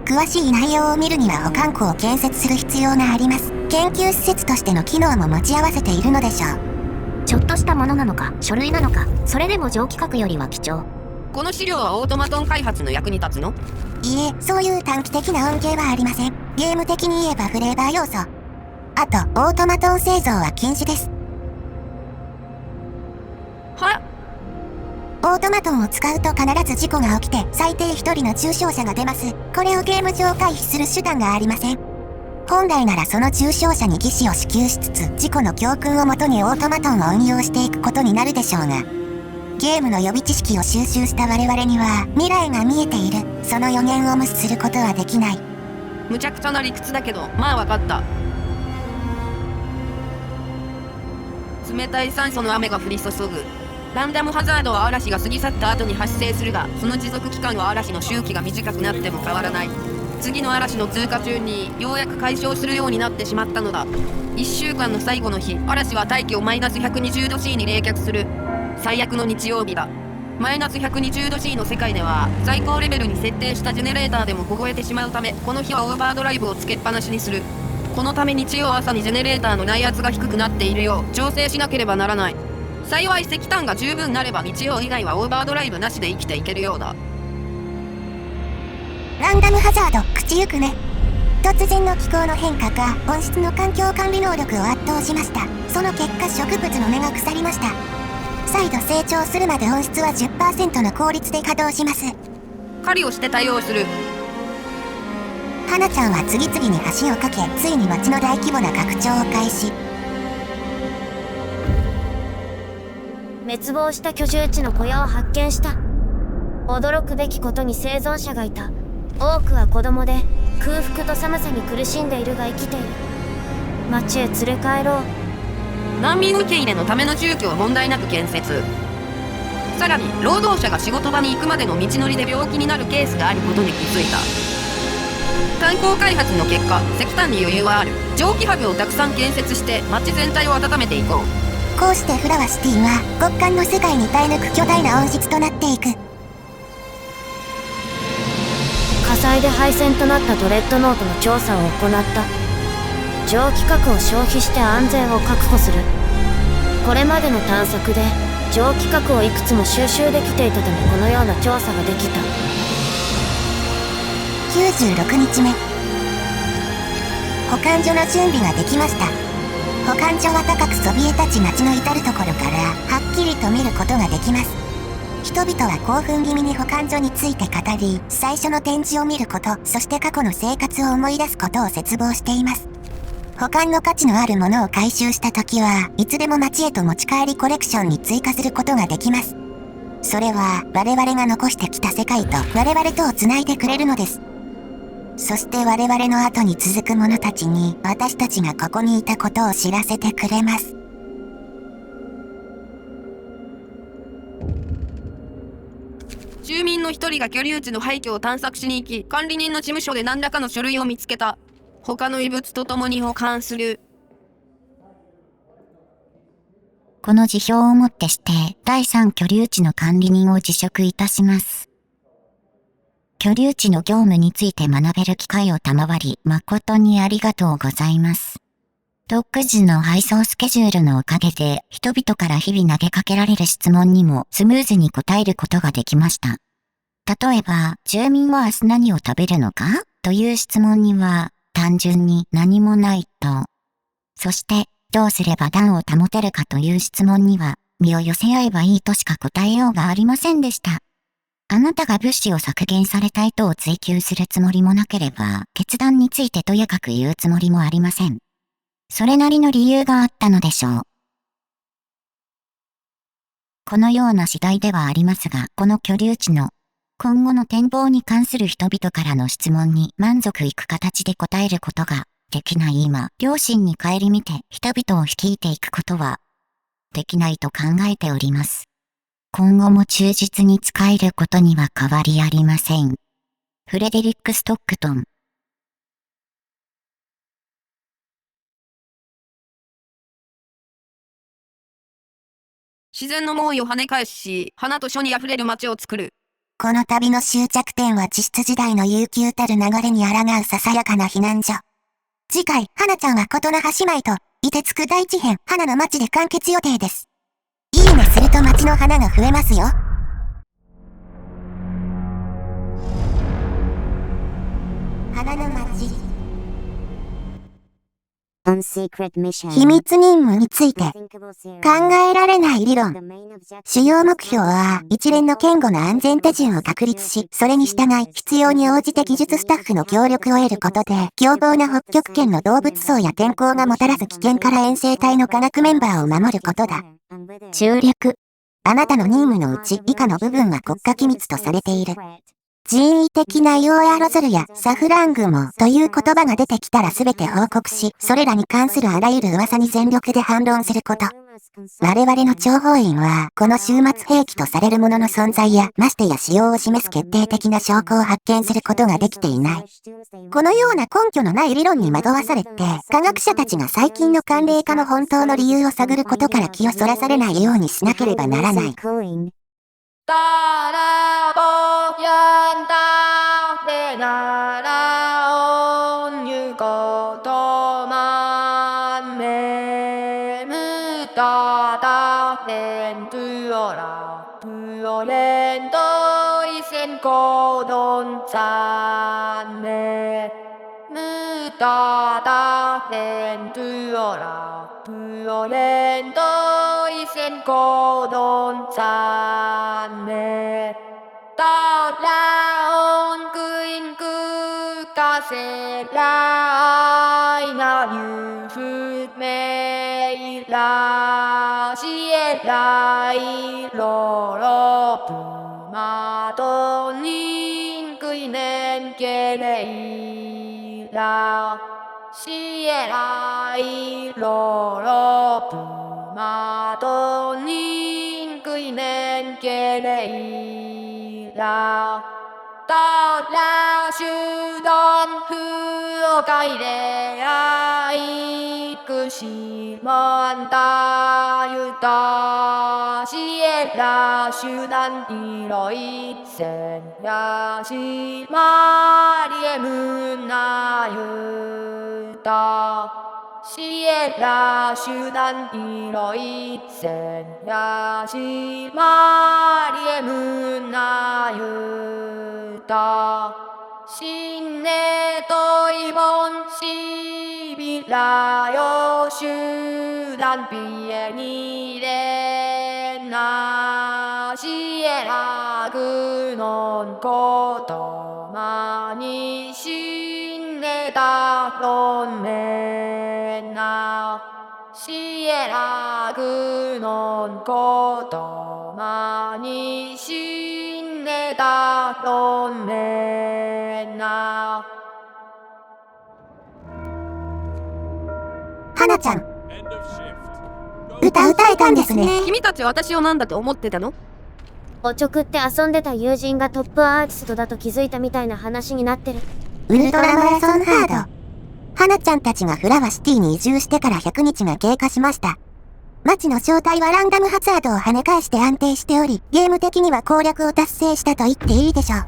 詳しい内容を見るには保管庫を建設する必要があります。研究施設としての機能も持ち合わせているのでしょう。ちょっとしたものなのか、書類なのか、それでも蒸気核よりは貴重。この資料はオートマトン開発の役に立つの？いいえ、そういう短期的な恩恵はありません。ゲーム的に言えばフレーバー要素。あと、オートマトン製造は禁止です。は？オートマトンを使うと必ず事故が起きて最低1人の重傷者が出ます。これをゲーム上回避する手段がありません。本来ならその重傷者に義肢を支給しつつ事故の教訓をもとにオートマトンを運用していくことになるでしょうが、ゲームの予備知識を収集した我々には未来が見えている。その予言を無視することはできない。むちゃくちゃな理屈だけど、まあわかった。冷たい酸素の雨が降り注ぐ。ランダムハザードは嵐が過ぎ去った後に発生するが、その持続期間は嵐の周期が短くなっても変わらない。次の嵐の通過中にようやく解消するようになってしまったのだ。1週間の最後の日、嵐は大気をマイナス120度 C に冷却する。最悪の日曜日だ。マイナス120度 C の世界では最高レベルに設定したジェネレーターでも凍えてしまうため、この日はオーバードライブをつけっぱなしにする。このため日曜朝にジェネレーターの内圧が低くなっているよう調整しなければならない。幸い石炭が十分なれば日曜以外はオーバードライブなしで生きていけるようだ。ランダムハザード、口ゆくね。突然の気候の変化が温室の環境管理能力を圧倒しました。その結果植物の根が腐りました。再度成長するまで温室は 10% の効率で稼働します。狩りをして対応する。花ちゃんは次々に橋を架け、ついに町の大規模な拡張を開始。滅亡した居住地の小屋を発見した。驚くべきことに生存者がいた。多くは子供で空腹と寒さに苦しんでいるが生きている。町へ連れ帰ろう。難民受け入れのための住居を問題なく建設。さらに労働者が仕事場に行くまでの道のりで病気になるケースがあることに気づいた。炭鉱開発の結果、石炭に余裕はある。蒸気ハブをたくさん建設して町全体を温めていこう。こうしてフラワシティは極寒の世界に耐え抜く巨大な温室となっていく。火災で廃線となったドレッドノートの調査を行った。蒸気核を消費して安全を確保する。これまでの探索で蒸気核をいくつも収集できていたため、このような調査ができた。96日目。保管所の準備ができました。保管所は高くそびえ立ち町の至るところからはっきりと見ることができます。人々は興奮気味に保管所について語り、最初の展示を見ること、そして過去の生活を思い出すことを切望しています。保管の価値のあるものを回収した時はいつでも町へと持ち帰りコレクションに追加することができます。それは我々が残してきた世界と我々とをつないでくれるのです。そして我々の後に続く者たちに私たちがここにいたことを知らせてくれます。住民の一人が居留地の廃墟を探索しに行き、管理人の事務所で何らかの書類を見つけた。他の遺物と共に保管する。この辞表をもってして第3居留地の管理人を辞職いたします。居留地の業務について学べる機会を賜り誠にありがとうございます。独自の配送スケジュールのおかげで人々から日々投げかけられる質問にもスムーズに答えることができました。例えば、住民は明日何を食べるのかという質問には単純に何もないと。そしてどうすれば暖を保てるかという質問には身を寄せ合えばいいとしか答えようがありませんでした。あなたが物資を削減された意図を追求するつもりもなければ決断についてとやかく言うつもりもありません。それなりの理由があったのでしょう。このような次第ではありますが、この居留地の今後の展望に関する人々からの質問に満足いく形で答えることができない今、両親に顧みて人々を率いていくことはできないと考えております。今後も忠実に仕えることには変わりありません。フレデリック・ストックトン。自然の猛威を跳ね返し、花と書にあふれる街を作る。この旅の終着点は地質時代の悠久たる流れに抗うささやかな避難所。次回、花ちゃんは琴の葉姉妹と、凍てつく第一編、花の街で完結予定です。いいねすると街の花が増えますよ。花の街。秘密任務について考えられない理論。主要目標は一連の堅固な安全手順を確立し、それに従い必要に応じて技術スタッフの協力を得ることで、凶暴な北極圏の動物層や天候がもたらす危険から遠征隊の科学メンバーを守ることだ。中略。あなたの任務のうち以下の部分は国家機密とされている。人為的な硫黄アロゾルやサフラングモという言葉が出てきたらすべて報告し、それらに関するあらゆる噂に全力で反論すること。我々の諜報員は、この終末兵器とされるものの存在や、ましてや使用を示す決定的な証拠を発見することができていない。このような根拠のない理論に惑わされて、科学者たちが最近の寒冷化の本当の理由を探ることから気をそらされないようにしなければならない。날아온 유고도만 매무다다 낸 두어라 두어렌 도이센 고돈 짠매 무다다 낸 두어라 두어렌 도이센 고돈 짠매 따라온 그인 그가세라이나 유후메이라 시에라이로로 부마도닌 그이는 게레이라 시에라이로로 부마도닌 그이는 게레이라 따라주던 후가이레야 이끄시먼 따유다 시에라 슈단 이러이센야 시마리에 문나유다 시에라 슈단 이러이센야 시마리에 문나유다 신내도 이번 시비라요 슈단 비행이래나 시에라 그non 고도 많이 신내다 론메나 시에라 그non 고도 많이 신내다 론메나 花ちゃん、歌歌えたんですね。君たち私を何だと思ってたの？おちょくって遊んでた友人がトップアーティストだと気づいたみたいな話になってる。ウルトラマラソンハード。花ちゃんたちがフラワシティに移住してから100日が経過しました。町の正体はランダムハザードを跳ね返して安定しており、ゲーム的には攻略を達成したと言っていいでしょう。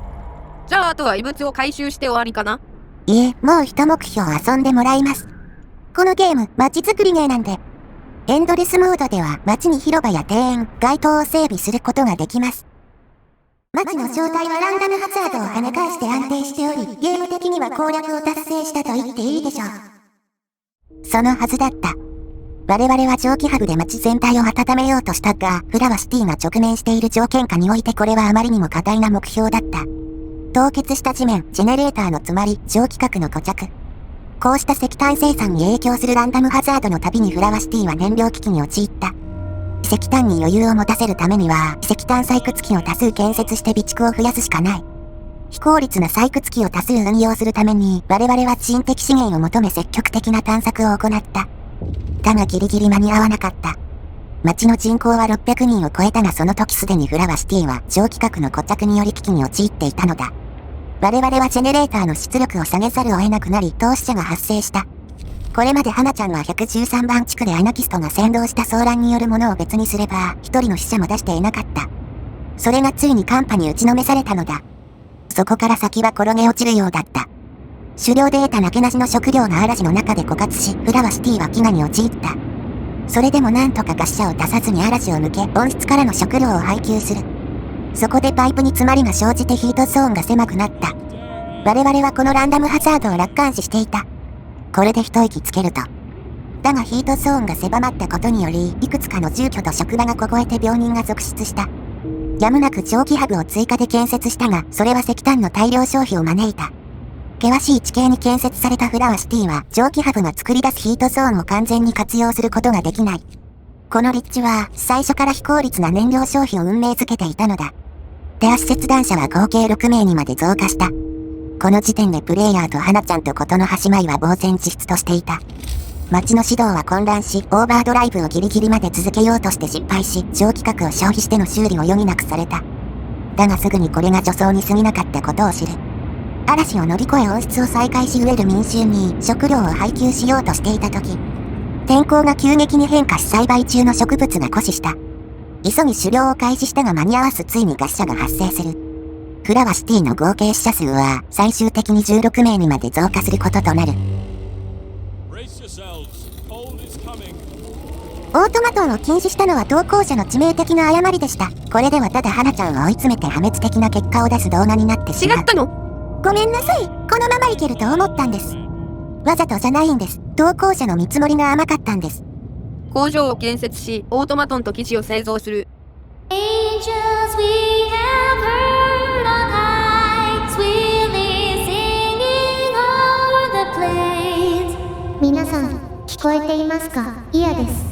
じゃああとは異物を回収して終わりかな。いえ、もう一目標遊んでもらいます。このゲーム、街づくりゲーなんで、エンドレスモードでは街に広場や庭園、街灯を整備することができます。街の正体はランダムハザードを跳ね返して安定しており、ゲーム的には攻略を達成したと言っていいでしょう。そのはずだった。我々は蒸気ハブで街全体を温めようとしたが、フラワシティが直面している条件下においてこれはあまりにも過大な目標だった。凍結した地面、ジェネレーターの詰まり、蒸気核の固着。こうした石炭生産に影響するランダムハザードの度にフラワシティは燃料危機に陥った。石炭に余裕を持たせるためには、石炭採掘機を多数建設して備蓄を増やすしかない。非効率な採掘機を多数運用するために、我々は人的資源を求め積極的な探索を行った。だがギリギリ間に合わなかった。町の人口は600人を超えたがその時すでにフラワシティは蒸気核の固着により危機に陥っていたのだ。我々はジェネレーターの出力を下げざるを得なくなり投資者が発生した。これまで花ちゃんは113番地区でアナキストが扇動した騒乱によるものを別にすれば一人の死者も出していなかった。それがついに寒波に打ちのめされたのだ。そこから先は転げ落ちるようだった。狩猟で得たなけなしの食料が嵐の中で枯渇し、フラワシティは飢餓に陥った。それでもなんとか餓死者を出さずに嵐を抜け、温室からの食料を配給する。そこでパイプに詰まりが生じてヒートゾーンが狭くなった。我々はこのランダムハザードを楽観視していた。これで一息つけると。だがヒートゾーンが狭まったことにより、いくつかの住居と職場が凍えて病人が続出した。やむなく蒸気ハブを追加で建設したが、それは石炭の大量消費を招いた。険しい地形に建設されたフラワシティは、蒸気ハブが作り出すヒートゾーンを完全に活用することができない。この立地は、最初から非効率な燃料消費を運命づけていたのだ。手足切断者は合計6名にまで増加した。この時点でプレイヤーと花ちゃんとことの橋舞は呆然自失としていた。街の指導は混乱し、オーバードライブをギリギリまで続けようとして失敗し、蒸気核を消費しての修理を余儀なくされた。だがすぐにこれが助走に過ぎなかったことを知る。嵐を乗り越え温室を再開し飢える民衆に食料を配給しようとしていた時、天候が急激に変化し栽培中の植物が枯死した。急ぎ狩猟を開始したが間に合わずついに餓死者が発生する。フラワシティの合計死者数は最終的に16名にまで増加することとなる。オートマトンを禁止したのは投稿者の致命的な誤りでした。これではただ花ちゃんを追い詰めて破滅的な結果を出す動画になってしまう。違ったの？ごめんなさい。このままいけると思ったんです。わざとじゃないんです。投稿者の見積もりが甘かったんです。工場を建設し、オートマトンと生地を製造する。皆さん、聞こえていますか？イヤです。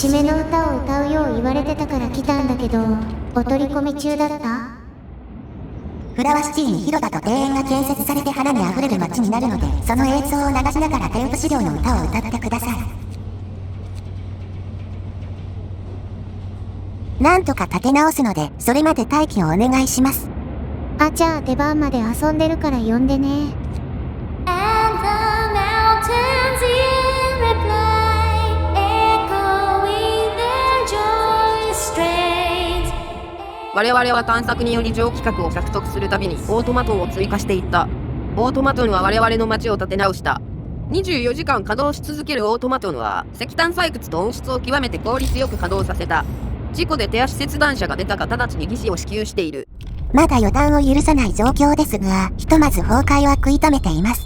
締めの歌を歌うよう言われてたから来たんだけど、お取り込み中だった？フラワシティに広場と庭園が建設されて花にあふれる街になるので、その映像を流しながら添付資料の歌を歌ってください。なんとか立て直すので、それまで待機をお願いします。じゃあ出番まで遊んでるから呼んでね。我々は探索により蒸気核を獲得するたびにオートマトンを追加していった。オートマトンは我々の街を立て直した。24時間稼働し続けるオートマトンは石炭採掘と温室を極めて効率よく稼働させた。事故で手足切断者が出たが直ちに技師を支給している。まだ予断を許さない状況ですが、ひとまず崩壊は食い止めています。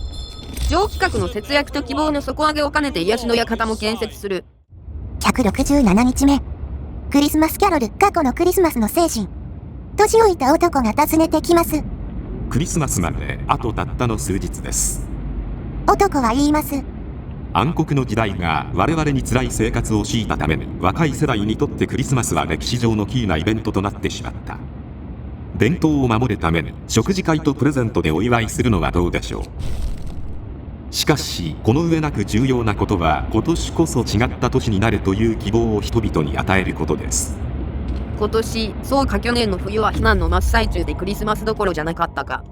蒸気核の節約と希望の底上げを兼ねて癒しの館も建設する。167日目。クリスマスキャロル、過去のクリスマスの精神。年老いた男が訪ねてきます。クリスマスまであとたったの数日です。男は言います。暗黒の時代が我々に辛い生活を強いたために、若い世代にとってクリスマスは歴史上のキーなイベントとなってしまった。伝統を守るために食事会とプレゼントでお祝いするのはどうでしょう。しかしこの上なく重要なことは、今年こそ違った年になるという希望を人々に与えることです。今年、そうか去年の冬は避難の真っ最中でクリスマスどころじゃなかったか。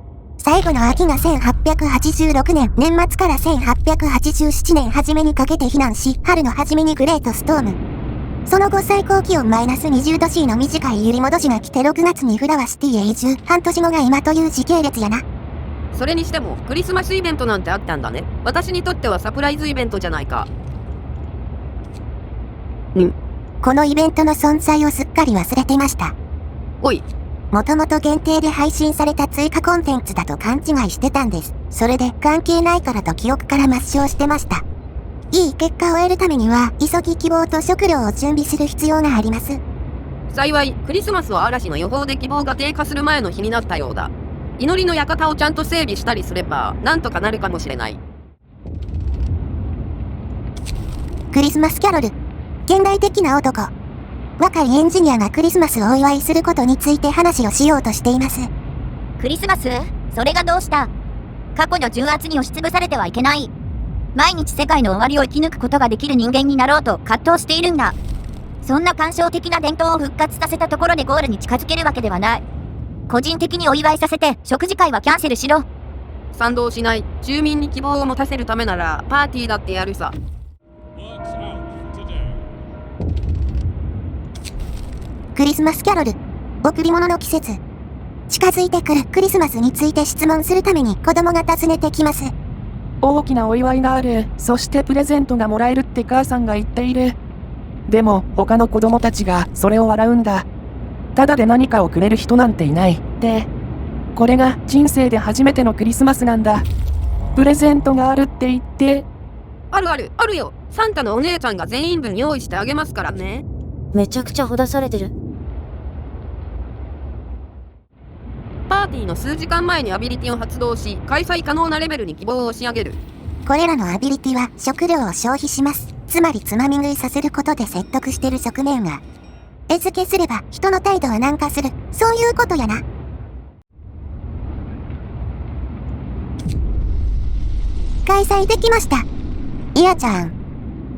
最後の秋が1886年年末から1887年初めにかけて避難し、春の初めにグレートストーム。その後最高気温-20度 C の短い揺り戻しが来て6月にフラワシティへ移住。半年後が今という時系列やな。それにしてもクリスマスイベントなんてあったんだね。私にとってはサプライズイベントじゃないか。このイベントの存在をすっかり忘れてました。おい。もともと限定で配信された追加コンテンツだと勘違いしてたんです。それで関係ないからと記憶から抹消してました。いい結果を得るためには急ぎ希望と食料を準備する必要があります。幸いクリスマスは嵐の予報で希望が低下する前の日になったようだ。祈りの館をちゃんと整備したりすればなんとかなるかもしれない。クリスマスキャロル。現代的な男。若いエンジニアがクリスマスをお祝いすることについて話をしようとしています。クリスマス？それがどうした？過去の重圧に押しつぶされてはいけない。毎日世界の終わりを生き抜くことができる人間になろうと葛藤しているんだ。そんな感傷的な伝統を復活させたところでゴールに近づけるわけではない。個人的にお祝いさせて食事会はキャンセルしろ。賛同しない。住民に希望を持たせるためならパーティーだってやるさ。クリスマスキャロル。贈り物の季節。近づいてくるクリスマスについて質問するために子供が訪ねてきます。大きなお祝いがある。そしてプレゼントがもらえるって母さんが言っている。でも他の子供たちがそれを笑うんだ。ただで何かをくれる人なんていない。で、これが人生で初めてのクリスマスなんだ。プレゼントがあるって言って。あるよ。サンタのお姉ちゃんが全員分用意してあげますからね。めちゃくちゃほだされてる。パーティーの数時間前にアビリティを発動し、開催可能なレベルに希望を押し上げる。これらのアビリティは食料を消費します。つまりつまみ食いさせることで説得してる側面が。餌付けすれば人の態度は軟化する。そういうことやな。開催できました。イヤちゃん。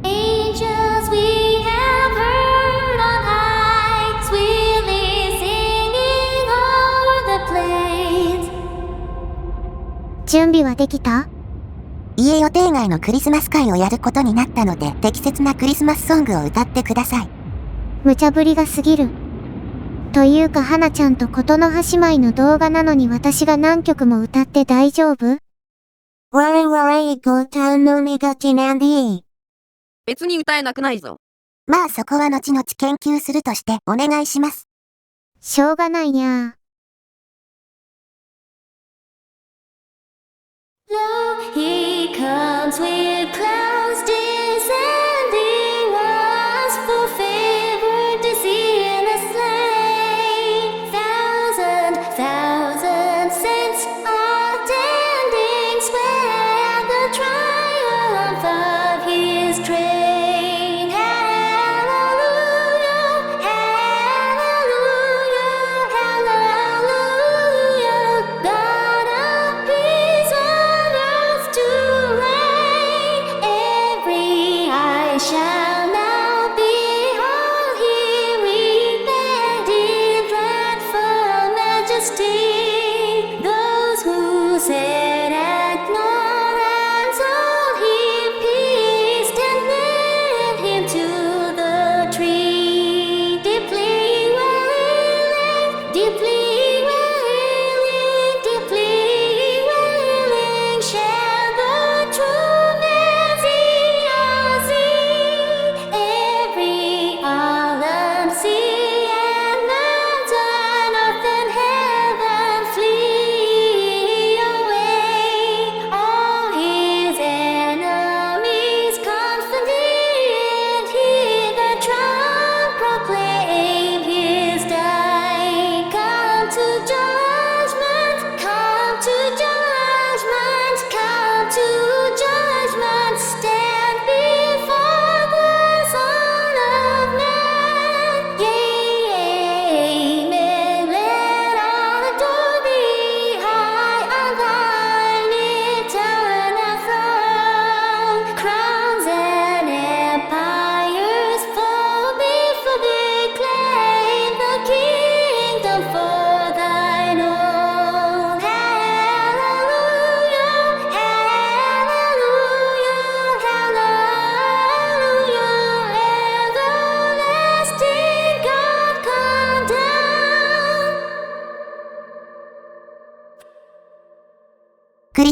Angels we have heard on high, sweetly singing o'er the plains. 準備はできた？家予定外のクリスマス会をやることになったので、適切なクリスマスソングを歌ってください。無茶ぶりが過ぎる。というか花ちゃんと琴の葉姉妹の動画なのに私が何曲も歌って大丈夫？我々ご堪能苦手なんで。別に歌えなくないぞ。まあそこは後々研究するとしてお願いします。しょうがないや。Look, he comes with clouds descending us for favor to see in a sleigh. Thousand saints attending swear the triumph of his train. Hallelujah, hallelujah, hallelujah. God of peace on earth to reign. Every eye shall now behold him repaid in dreadful majesty. Those who said ignorance on him peace and led him to the tree. Deeply wailing, deeply wailing, shall the true Messiah sing. Every island, sea, and mountain, earth and heaven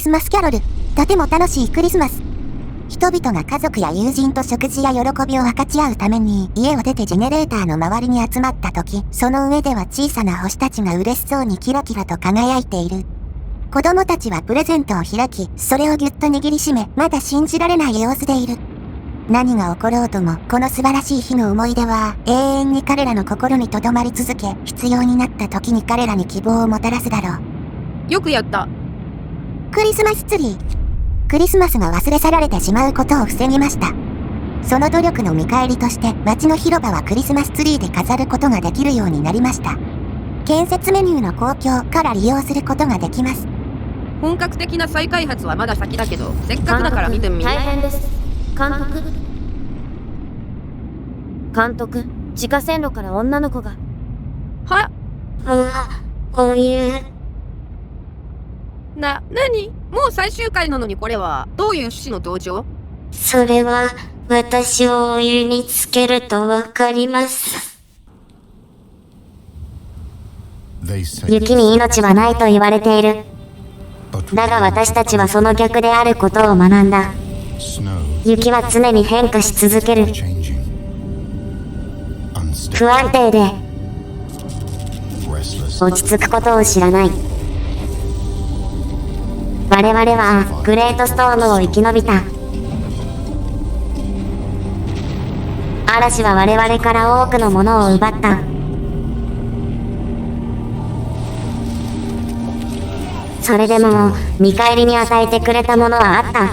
リスマスキャロル。とても楽しいクリスマス。人々が家族や友人と食事や喜びを分かち合うために家を出てジェネレーターの周りに集まった時、その上では小さな星たちが嬉しそうにキラキラと輝いている。子供たちはプレゼントを開き、それをぎゅっと握りしめ、まだ信じられない様子でいる。何が起ころうとも、この素晴らしい日の思い出は永遠に彼らの心に留まり続け、必要になった時に彼らに希望をもたらすだろう。よくやった。クリスマスツリー。クリスマスが忘れ去られてしまうことを防ぎました。その努力の見返りとして街の広場はクリスマスツリーで飾ることができるようになりました。建設メニューの公共から利用することができます。本格的な再開発はまだ先だけど、せっかくだから見てみ大変です。監督、地下線路から女の子が。お湯。何？もう最終回なのにこれは、どういう趣旨の登場？それは、私をお湯につけるとわかります。雪に命はないと言われている。だが私たちはその逆であることを学んだ。雪は常に変化し続ける。不安定で落ち着くことを知らない。我々はグレートストームを生き延びた。嵐は我々から多くのものを奪った。それでも見返りに与えてくれたものはあった。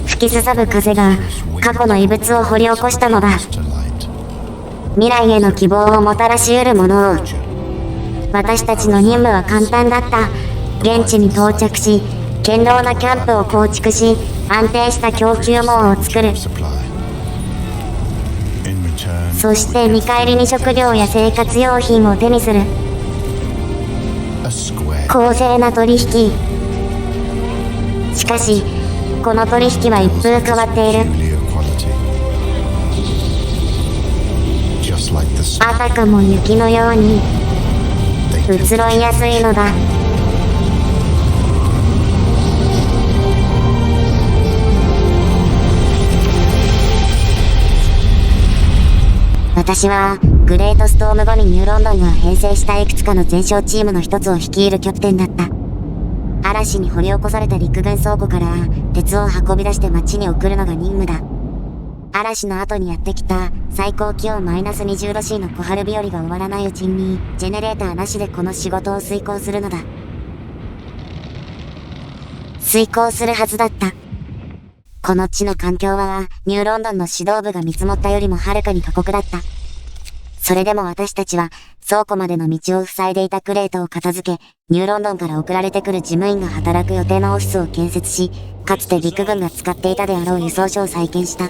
吹きすさぶ風が過去の遺物を掘り起こしたのだ。未来への希望をもたらし得るものを。私たちの任務は簡単だった。現地に到着し、堅牢なキャンプを構築し、安定した供給網を作る。そして見返りに食料や生活用品を手にする。公正な取引。しかしこの取引は一風変わっている。あたかも雪のように移ろいやすいのだ。私はグレートストーム後にニューロンドンが編成したいくつかの前哨チームの一つを率いるキャプテンだった。嵐に掘り起こされた陸軍倉庫から鉄を運び出して町に送るのが任務だ。嵐の後にやってきた最高気温-20度 C の小春日和が終わらないうちにジェネレーターなしでこの仕事を遂行するのだ。遂行するはずだった。この地の環境はニューロンドンの指導部が見積もったよりもはるかに過酷だった。それでも私たちは倉庫までの道を塞いでいたクレートを片付け、ニューロンドンから送られてくる事務員が働く予定のオフィスを建設し、かつて陸軍が使っていたであろう輸送車を再建した。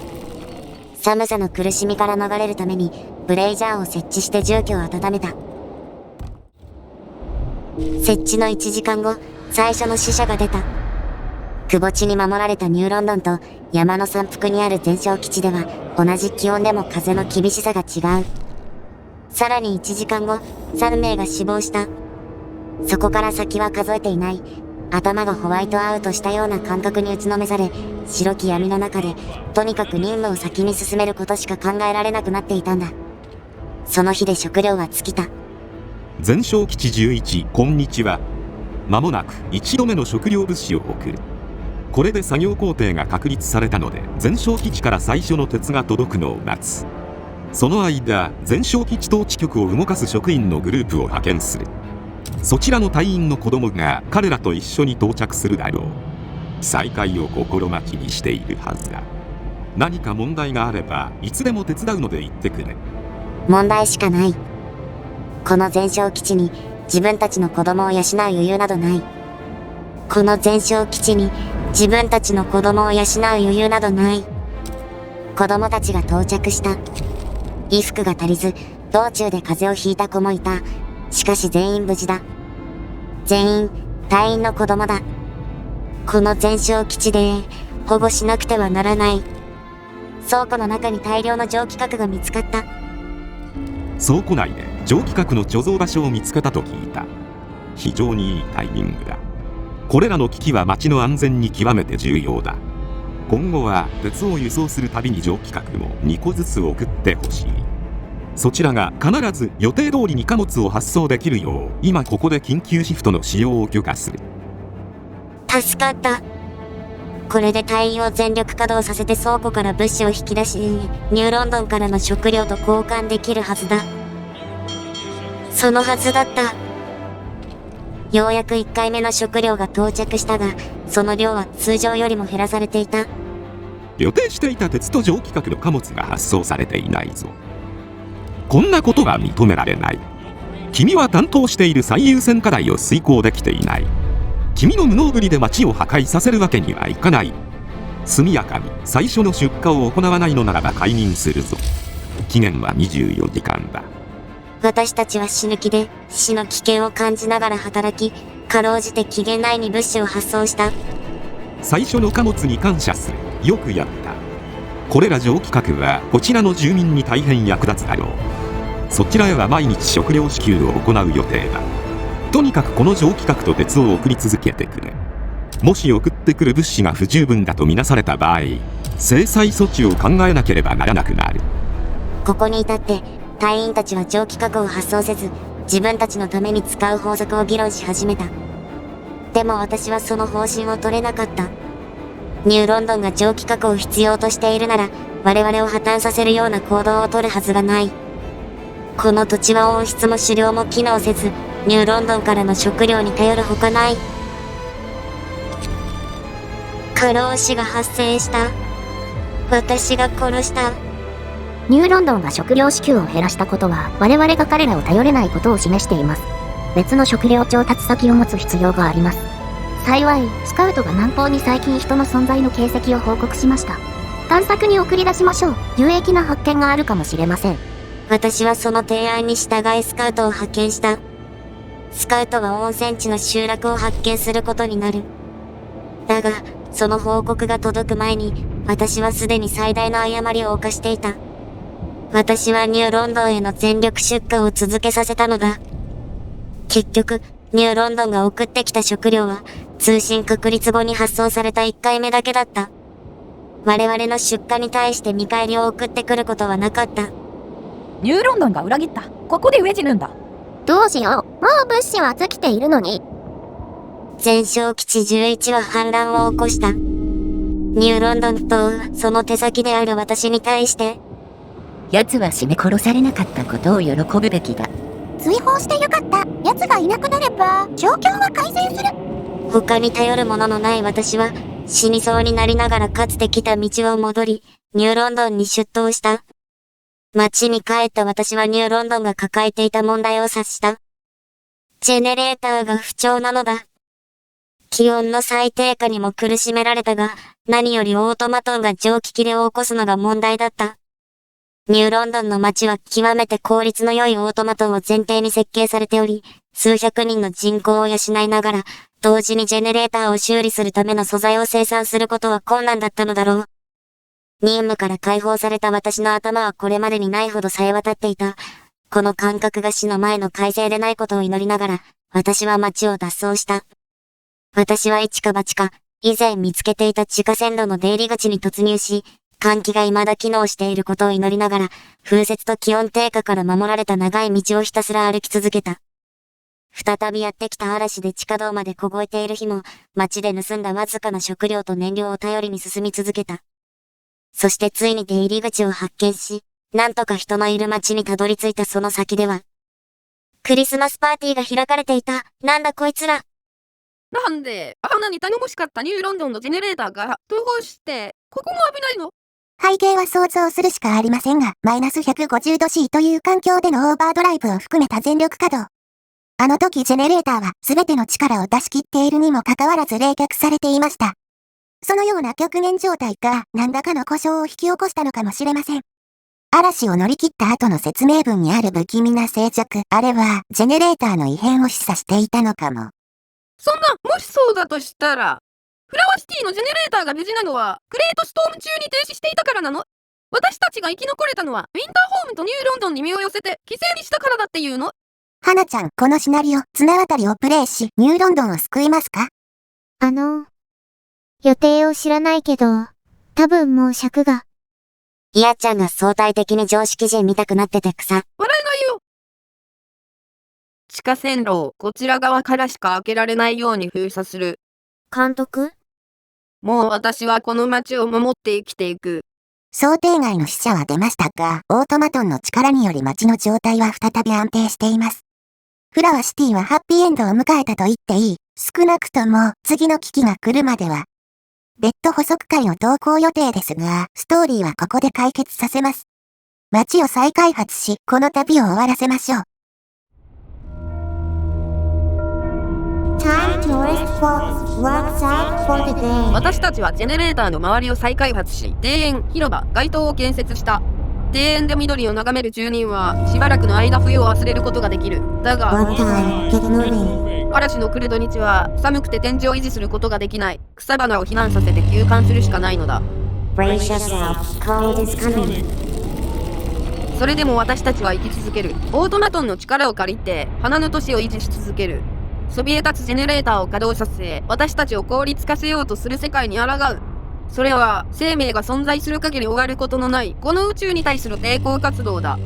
寒さの苦しみから逃れるためにブレイジャーを設置して住居を温めた。設置の1時間後、最初の死者が出た。窪地に守られたニューロンドンと山の山腹にある前哨基地では同じ気温でも風の厳しさが違う。さらに1時間後、3名が死亡した。そこから先は数えていない。頭がホワイトアウトしたような感覚に打ちのめされ、白き闇の中でとにかく任務を先に進めることしか考えられなくなっていたんだ。その日で食料は尽きた。前哨基地11、こんにちは。間もなく1度目の食料物資を送る。これで作業工程が確立されたので、前哨基地から最初の鉄が届くのを待つ。その間、前哨基地統治局を動かす職員のグループを派遣する。そちらの隊員の子供が彼らと一緒に到着するだろう。再会を心待ちにしているはずだ。何か問題があればいつでも手伝うので言ってくれ。問題しかない。この前哨基地に自分たちの子供を養う余裕などない。この前哨基地に自分たちの子供を養う余裕などない。子供たちが到着した。衣服が足りず道中で風邪をひいた子もいた。しかし全員無事だ。全員隊員の子供だ。この前哨基地で保護しなくてはならない。倉庫の中に大量の蒸気核が見つかった。倉庫内で蒸気核の貯蔵場所を見つけたと聞いた。非常にいいタイミングだ。これらの機器は町の安全に極めて重要だ。今後は鉄を輸送するたびに蒸気核も2個ずつ送ってほしい。そちらが必ず予定通りに貨物を発送できるよう今ここで緊急シフトの使用を許可する。助かった。これで隊員を全力稼働させて倉庫から物資を引き出し、ニューロンドンからの食料と交換できるはずだ。そのはずだった。ようやく1回目の食料が到着したが、その量は通常よりも減らされていた。予定していた鉄と蒸気核の貨物が発送されていないぞ。こんなことが認められない。君は担当している最優先課題を遂行できていない。君の無能ぶりで町を破壊させるわけにはいかない。速やかに最初の出荷を行わないのならば解任するぞ。期限は24時間だ。私たちは死ぬ気で死の危険を感じながら働き、かろうじて期限内に物資を発送した。最初の貨物に感謝する。よくやった。これら蒸気核はこちらの住民に大変役立つだろう。そちらへは毎日食料支給を行う予定だ。とにかくこの蒸気核と鉄を送り続けてくれ。もし送ってくる物資が不十分だとみなされた場合、制裁措置を考えなければならなくなる。ここに至って隊員たちは蒸気核を発送せず、自分たちのために使う方策を議論し始めた。でも私はその方針を取れなかった。ニューロンドンが蒸気核を必要としているなら、我々を破綻させるような行動を取るはずがない。この土地は温室も狩猟も機能せず、ニューロンドンからの食料に頼るほかない。過労死が発生した。私が殺した。ニューロンドンが食料支給を減らしたことは、我々が彼らを頼れないことを示しています。別の食料調達先を持つ必要があります。幸い、スカウトが南方に最近人の存在の形跡を報告しました。探索に送り出しましょう。有益な発見があるかもしれません。私はその提案に従いスカウトを派遣した。スカウトは温泉地の集落を発見することになる。だが、その報告が届く前に、私はすでに最大の誤りを犯していた。私はニューロンドンへの全力出荷を続けさせたのだ。結局、ニューロンドンが送ってきた食料は、通信確立後に発送された1回目だけだった。我々の出荷に対して見返りを送ってくることはなかった。ニューロンドンが裏切った。ここで飢え死ぬんだ。どうしよう。もう物資は尽きているのに。全焼基地11は反乱を起こした。ニューロンドンとその手先である私に対して、奴は死ね殺されなかったことを喜ぶべきだ。追放してよかった。奴がいなくなれば、状況は改善する。他に頼るもののない私は、死にそうになりながらかつて来た道を戻り、ニューロンドンに出頭した。町に帰った私はニューロンドンが抱えていた問題を察した。ジェネレーターが不調なのだ。気温の最低下にも苦しめられたが、何よりオートマトンが蒸気切れを起こすのが問題だった。ニューロンドンの街は極めて効率の良いオートマトンを前提に設計されており、数百人の人口を養いながら、同時にジェネレーターを修理するための素材を生産することは困難だったのだろう。任務から解放された私の頭はこれまでにないほど冴え渡っていた。この感覚が死の前の改正でないことを祈りながら、私は街を脱走した。私は一か八か、以前見つけていた地下線路の出入り口に突入し、換気が未だ機能していることを祈りながら、風雪と気温低下から守られた長い道をひたすら歩き続けた。再びやってきた嵐で地下道まで凍えている日も、街で盗んだわずかな食料と燃料を頼りに進み続けた。そしてついに出入り口を発見し、なんとか人のいる街にたどり着いたその先では、クリスマスパーティーが開かれていた。なんだこいつら。なんで、あんなに頼もしかったニューロンドンのジェネレーターが、どうして、ここも危ないの？背景は想像するしかありませんが、マイナス150度 C という環境でのオーバードライブを含めた全力稼働。あの時ジェネレーターは全ての力を出し切っているにもかかわらず冷却されていました。そのような極限状態が何らかの故障を引き起こしたのかもしれません。嵐を乗り切った後の説明文にある不気味な静寂、あれはジェネレーターの異変を示唆していたのかも。そんな、もしそうだとしたら、フラワーシティのジェネレーターが無事なのは、グレートストーム中に停止していたからなの？私たちが生き残れたのは、ウィンターホームとニューロンドンに身を寄せて犠牲にしたからだっていうの？花ちゃん、このシナリオ、綱渡りをプレイし、ニューロンドンを救いますか？予定を知らないけど、多分もう尺が。イヤちゃんが相対的に常識人見たくなってて草。笑えないよ。地下線路をこちら側からしか開けられないように封鎖する。監督？もう私はこの街を守って生きていく。想定外の死者は出ましたが、オートマトンの力により街の状態は再び安定しています。フラワシティはハッピーエンドを迎えたと言っていい。少なくとも次の危機が来るまでは、別途補足会を同行予定ですが、ストーリーはここで解決させます。街を再開発し、この旅を終わらせましょう。私たちはジェネレーターの周りを再開発し、庭園、広場、街灯を建設した。庭園で緑を眺める住人はしばらくの間冬を忘れることができる。だが嵐の来る土日は寒くて天井を維持することができない。草花を避難させて休館するしかないのだ。それでも私たちは生き続ける。オートマトンの力を借りて花の都市を維持し続ける。そびえ立つジェネレーターを稼働させ、私たちを効率化せようとする世界に抗う。それは生命が存在する限り終わることのないこの宇宙に対する抵抗活動だ。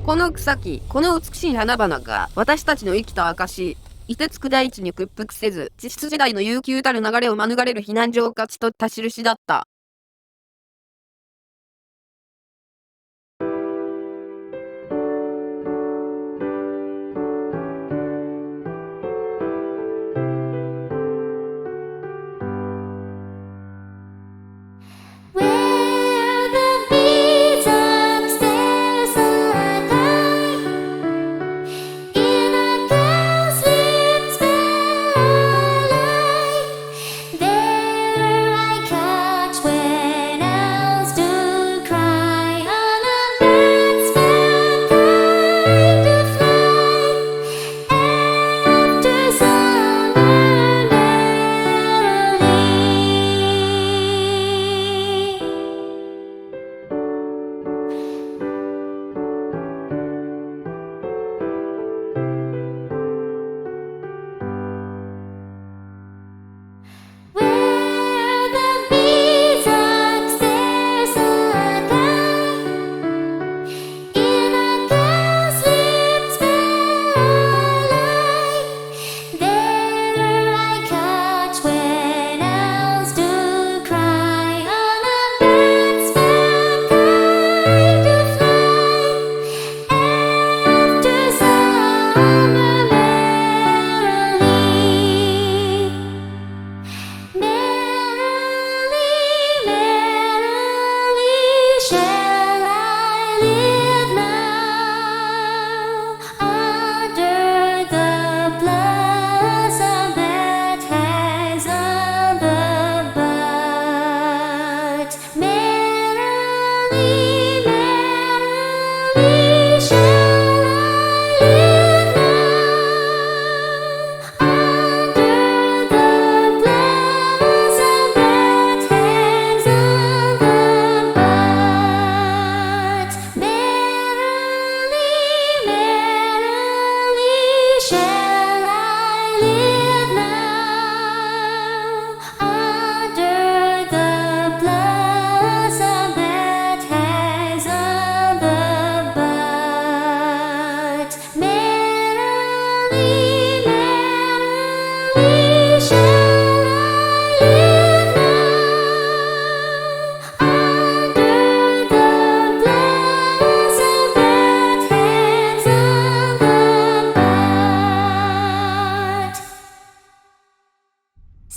この草木、この美しい花々が私たちの生きた証。凍てつく大地に屈服せず、地質時代の悠久たる流れを免れる避難所を勝ち取った印だった。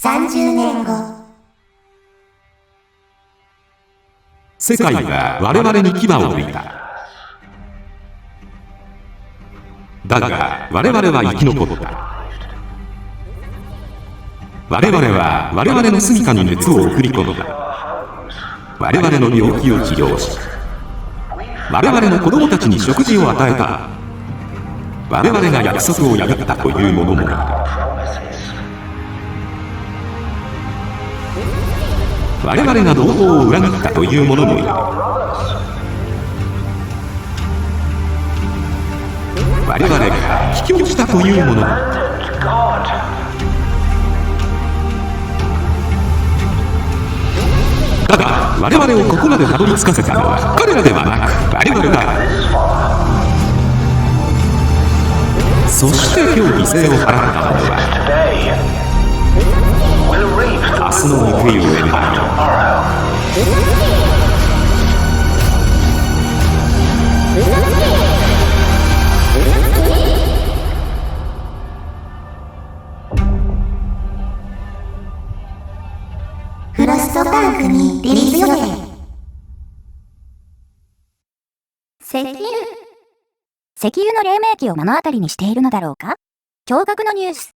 30年後。世界は我々に牙を向いた。だが我々は生き残った。我々は我々の住処に熱を送り込んだ。我々の病気を治療し、我々の子供たちに食事を与えた。我々が約束を破ったという者もいる。我々が同胞を裏切ったという者もいる。というものだ。だが我々をここまでたどり着かせたのは彼らではなく我々だ。そして今日犠牲を払ったのは明日の行方を決める。フロストパンクにリリース予定。石油の黎明期を目の当たりにしているのだろうか？驚愕のニュース。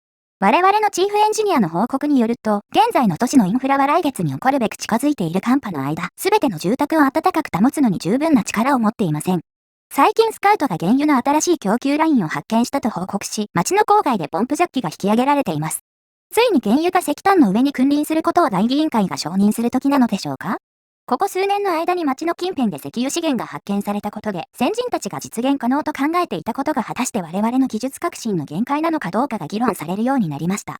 我々のチーフエンジニアの報告によると、現在の都市のインフラは来月に起こるべく近づいている寒波の間、すべての住宅を暖かく保つのに十分な力を持っていません。最近スカウトが原油の新しい供給ラインを発見したと報告し、町の郊外でポンプジャッキが引き上げられています。ついに原油が石炭の上に君臨することを大議員会が承認する時なのでしょうか？ここ数年の間に町の近辺で石油資源が発見されたことで、先人たちが実現可能と考えていたことが果たして我々の技術革新の限界なのかどうかが議論されるようになりました。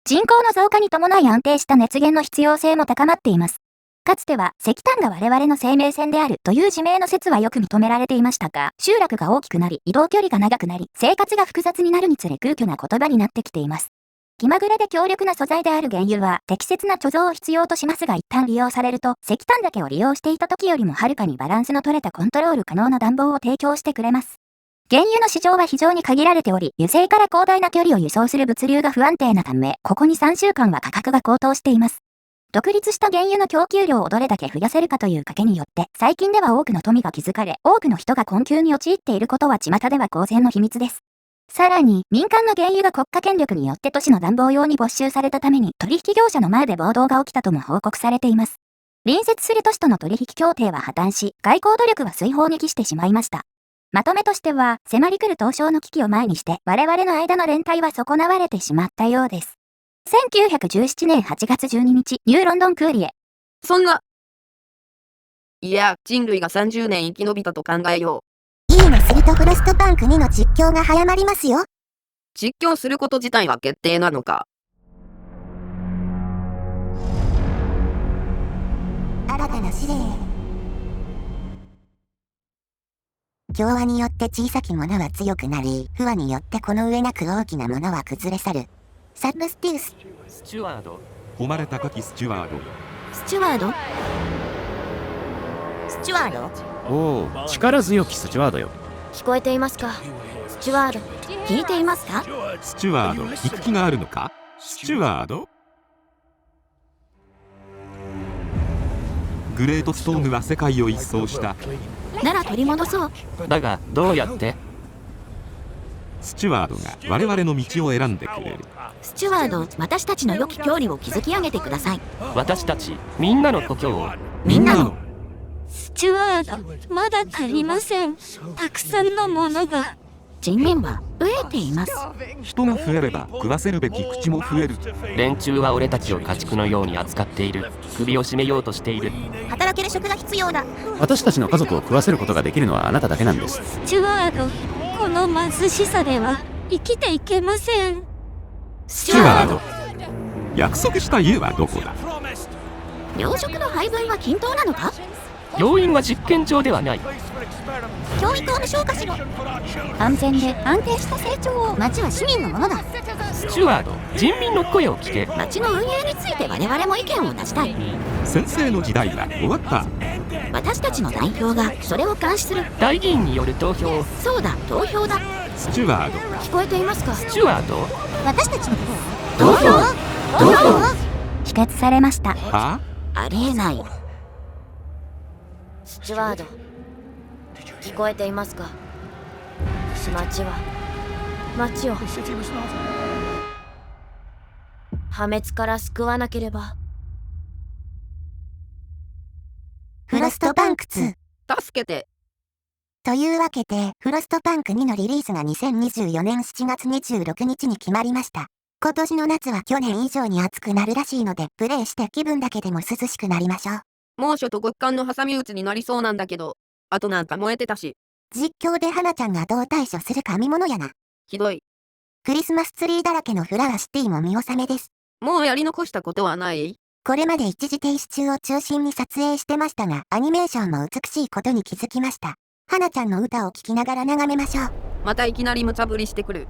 人口の増加に伴い安定した熱源の必要性も高まっています。かつては石炭が我々の生命線であるという自明の説はよく認められていましたが、集落が大きくなり、移動距離が長くなり、生活が複雑になるにつれ空虚な言葉になってきています。気まぐれで強力な素材である原油は適切な貯蔵を必要としますが、一旦利用されると石炭だけを利用していた時よりもはるかにバランスの取れたコントロール可能な暖房を提供してくれます。原油の市場は非常に限られており、油性から広大な距離を輸送する物流が不安定なため、ここに3週間は価格が高騰しています。独立した原油の供給量をどれだけ増やせるかという賭けによって、最近では多くの富が築かれ、多くの人が困窮に陥っていることは巷では公然の秘密です。さらに、民間の原油が国家権力によって都市の暖房用に没収されたために、取引業者の前で暴動が起きたとも報告されています。隣接する都市との取引協定は破綻し、外交努力は水泡に帰してしまいました。まとめとしては、迫り来る東証の危機を前にして、我々の間の連帯は損なわれてしまったようです。1917年8月12日、ニューロンドンクーリエ。そんな。いや、人類が30年生き延びたと考えよう。いいねするとフロストパンク2の実況が早まりますよ。実況すること自体は決定なのか。新たな試練。共和によって小さきものは強くなり、不和によってこの上なく大きなものは崩れ去る。サブスティウス。スチュワード。誉れ高きスチュワード。スチュワード？スチュワード？おお、力強きスチュワードよ。聞こえていますか？スチュワード。聞いていますか？スチュワード、聞く気があるのか？スチュワード。グレートストームは世界を一掃した。なら取り戻そう。だが、どうやって？スチュワードが我々の道を選んでくれる。スチュワード、私たちの良き郷里を築き上げてください。私たち、みんなの故郷を。みんなの。スチュワード、まだ足りません。たくさんのものが。人民は増えています。人が増えれば食わせるべき口も増える。連中は俺たちを家畜のように扱っている。首を絞めようとしている。働ける職が必要だ。私たちの家族を食わせることができるのはあなただけなんです。スチュワード、この貧しさでは生きていけません。スチュワード、約束した家はどこだ？糧食の配分は均等なのか？要因は実験場ではない。教育を無償化しろ。安全で安定した成長を。町は市民のものだ。スチュワード、人民の声を聞け。町の運営について我々も意見を出したい。先生の時代は終わった。私たちの代表がそれを監視する。大議員による投票。そうだ、投票だ。スチュワード、聞こえていますか？スチュワード、私たちの投票。否決されました。はありえない。スチュワード、聞こえていますか？町を破滅から救わなければ。フロストパンク2。助けて。というわけで、フロストパンク2のリリースが2024年7月26日に決まりました。今年の夏は去年以上に暑くなるらしいので、プレイして気分だけでも涼しくなりましょう。猛暑と極寒の挟み撃ちになりそうなんだけど、あとなんか燃えてたし。実況で花ちゃんがどう対処するか見ものやな。ひどい。クリスマスツリーだらけのフラワーシティも見納めです。もうやり残したことはない？これまで一時停止中を中心に撮影してましたが、アニメーションも美しいことに気づきました。花ちゃんの歌を聴きながら眺めましょう。またいきなり無茶ぶりしてくる。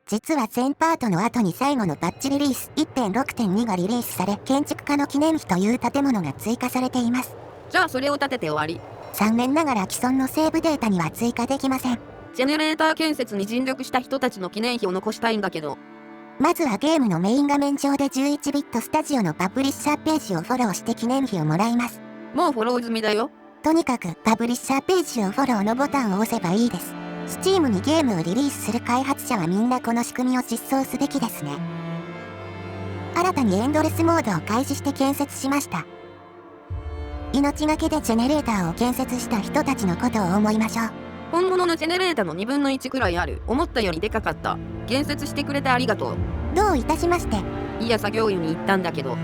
実は全パートの後に最後のパッチリリース 1.6.2 がリリースされ、建築家の記念碑という建物が追加されています。じゃあそれを立てて終わり。残念ながら既存のセーブデータには追加できません。ジェネレーター建設に尽力した人たちの記念碑を残したいんだけど。まずはゲームのメイン画面上で11ビットスタジオのパブリッシャーページをフォローして記念碑をもらいます。もうフォロー済みだよ。とにかくパブリッシャーページをフォローのボタンを押せばいいです。Steam にゲームをリリースする開発者はみんなこの仕組みを実装すべきですね。新たにエンドレスモードを開始して建設しました。命がけでジェネレーターを建設した人たちのことを思いましょう。本物のジェネレーターの2分の1くらいある。思ったよりでかかった。建設してくれてありがとう。どういたしまして。いや、作業員に行ったんだけど。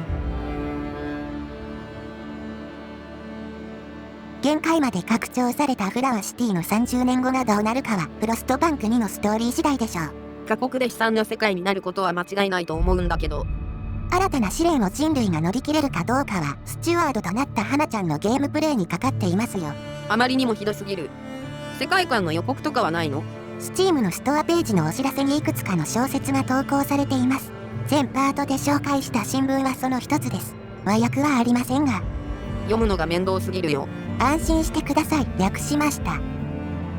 限界まで拡張されたフラワーシティの30年後がどうなるかはフロストバンク2のストーリー次第でしょう。過酷で悲惨な世界になることは間違いないと思うんだけど。新たな試練を人類が乗り切れるかどうかはスチュワードとなった花ちゃんのゲームプレイにかかっていますよ。あまりにもひどすぎる。世界観の予告とかはないの？ Steam のストアページのお知らせにいくつかの小説が投稿されています。全パートで紹介した新聞はその一つです。和訳はありませんが。読むのが面倒すぎるよ。安心してください。略しました。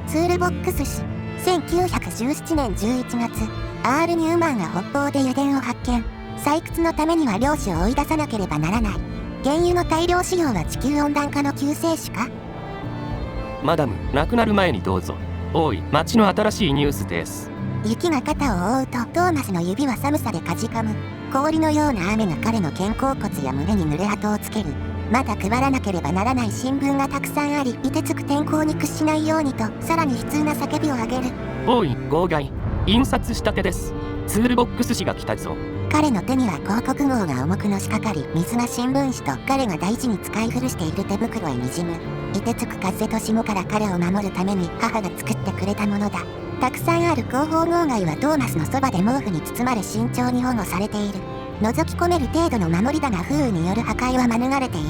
ツールボックス誌1917年11月 R ニューマンが北方で油田を発見。採掘のためには漁師を追い出さなければならない。原油の大量使用は地球温暖化の救世主か？マダム、亡くなる前にどうぞ。おい、町の新しいニュースです。雪が肩を覆うとトーマスの指は寒さでかじかむ。氷のような雨が彼の肩甲骨や胸に濡れ跡をつける。まだ配らなければならない新聞がたくさんあり、凍てつく天候に屈しないようにと、さらに悲痛な叫びを上げる。おい、号外。印刷したてです。ツールボックス紙が来たぞ。彼の手には広告号が重くのしかかり、水は新聞紙と彼が大事に使い古している手袋へにじむ。凍てつく風と霜から彼を守るために母が作ってくれたものだ。たくさんある広報号外はトーマスのそばで毛布に包まれ慎重に保護されている。覗き込める程度の守りだが風雨による破壊は免れている。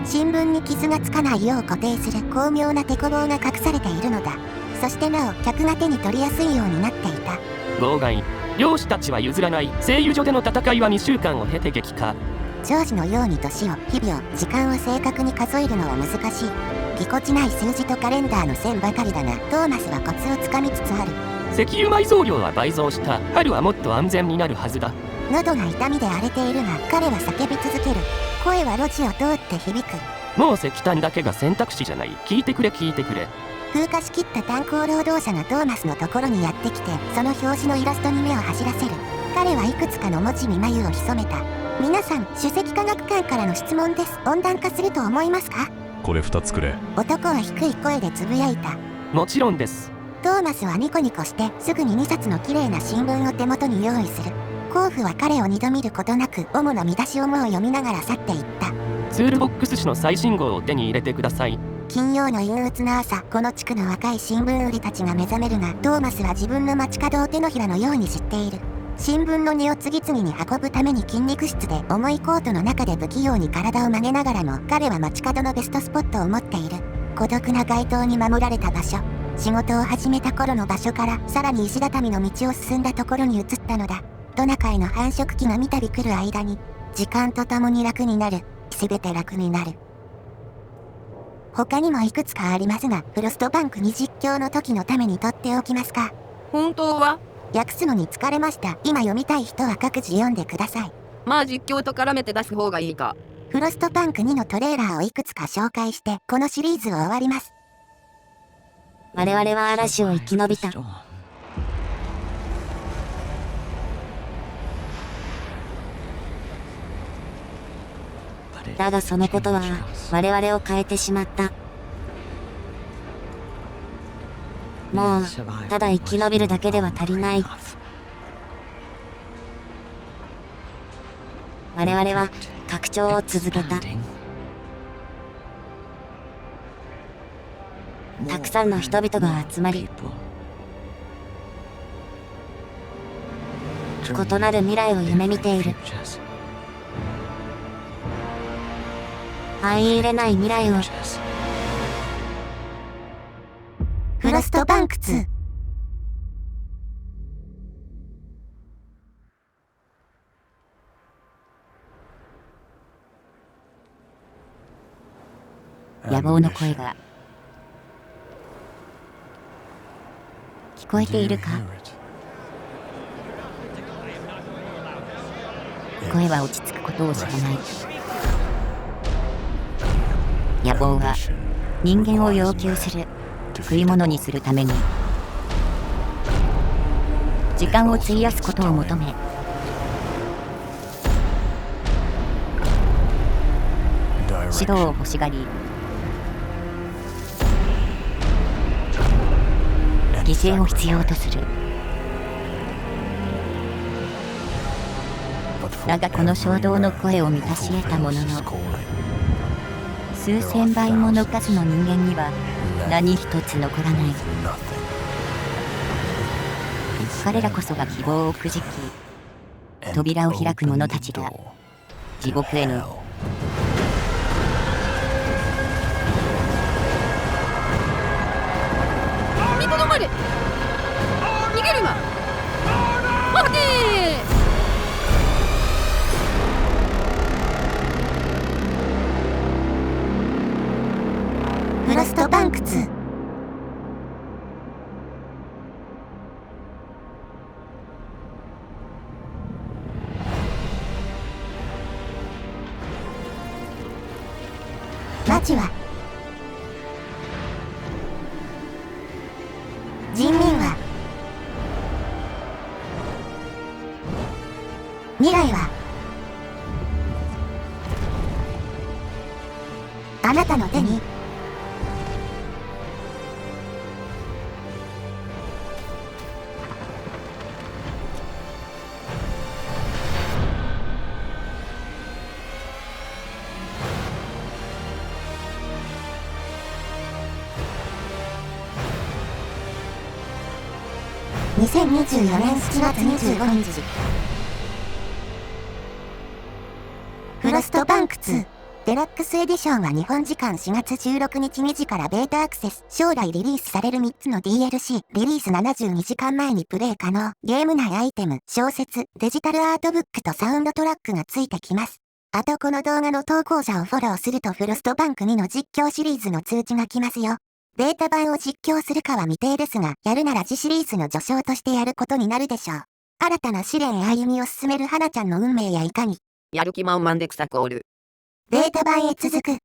新聞に傷がつかないよう固定する巧妙なテコ棒が隠されているのだ。そしてなお客が手に取りやすいようになっていた。号外。漁師たちは譲らない。製油所での戦いは2週間を経て激化。ジョージのように年を、日々を、時間を正確に数えるのは難しい。ぎこちない数字とカレンダーの線ばかりだが、トーマスはコツをつかみつつある。石油埋蔵量は倍増した。春はもっと安全になるはずだ。喉が痛みで荒れているが、彼は叫び続ける。声は路地を通って響く。もう石炭だけが選択肢じゃない。聞いてくれ聞いてくれ。風化しきった炭鉱労働者がトーマスのところにやってきて、その表紙のイラストに目を走らせる。彼はいくつかの文字に眉を潜めた。皆さん、首席科学館からの質問です。温暖化すると思いますか？これ2つくれ。男は低い声でつぶやいた。もちろんです。トーマスはニコニコしてすぐに2冊の綺麗な新聞を手元に用意する。甲府は彼を2度見ることなく主な見出しをもう読みながら去っていった。ツールボックス紙の最新号を手に入れてください。金曜の陰鬱な朝、この地区の若い新聞売りたちが目覚めるが、トーマスは自分の街角を手のひらのように知っている。新聞の荷を次々に運ぶために筋肉質で重いコートの中で不器用に体を曲げながらも、彼は街角のベストスポットを持っている。孤独な街灯に守られた場所。仕事を始めた頃の場所からさらに石畳の道を進んだところに移ったのだ。トナカイの繁殖期が三度来る間に、時間とともに楽になる。すべて楽になる。他にもいくつかありますが、フロストバンクに実況の時のために取っておきますか。本当は訳すのに疲れました。今読みたい人は各自読んでください。まあ実況と絡めて出す方がいいか。フロストバンク2のトレーラーをいくつか紹介して、このシリーズを終わります。我々は嵐を生き延びた。だがそのことは我々を変えてしまった。もうただ生き延びるだけでは足りない。我々は拡張を続けた。たくさんの人々が集まり、異なる未来を夢見ている。相入れない未来を。フロストバンク2。野望の声が聞こえているか。声は落ち着くことを知らない。野望は人間を要求する。食い物にするために時間を費やすことを求め、指導を欲しがり、犠牲を必要とする。だがこの衝動の声を満たし得たものの、数千倍もの数の人間には何一つ残らない。彼らこそが希望をくじき、扉を開く者たちが地獄への見とどまれ。逃げるな。待てフロストバンク2。町は人民は未来はあなたの手に。2024年7月25日。フロストバンク2デラックスエディションは日本時間4月16日2時からベータアクセス。将来リリースされる3つの DLC、リリース72時間前にプレイ可能。ゲーム内アイテム、小説、デジタルアートブックとサウンドトラックがついてきます。あとこの動画の投稿者をフォローするとフロストバンク2の実況シリーズの通知が来ますよ。ベータ版を実況するかは未定ですが、やるなら次シリーズの序章としてやることになるでしょう。新たな試練へ歩みを進める花ちゃんの運命やいかに。やる気満々で草コール。ベータ版へ続く。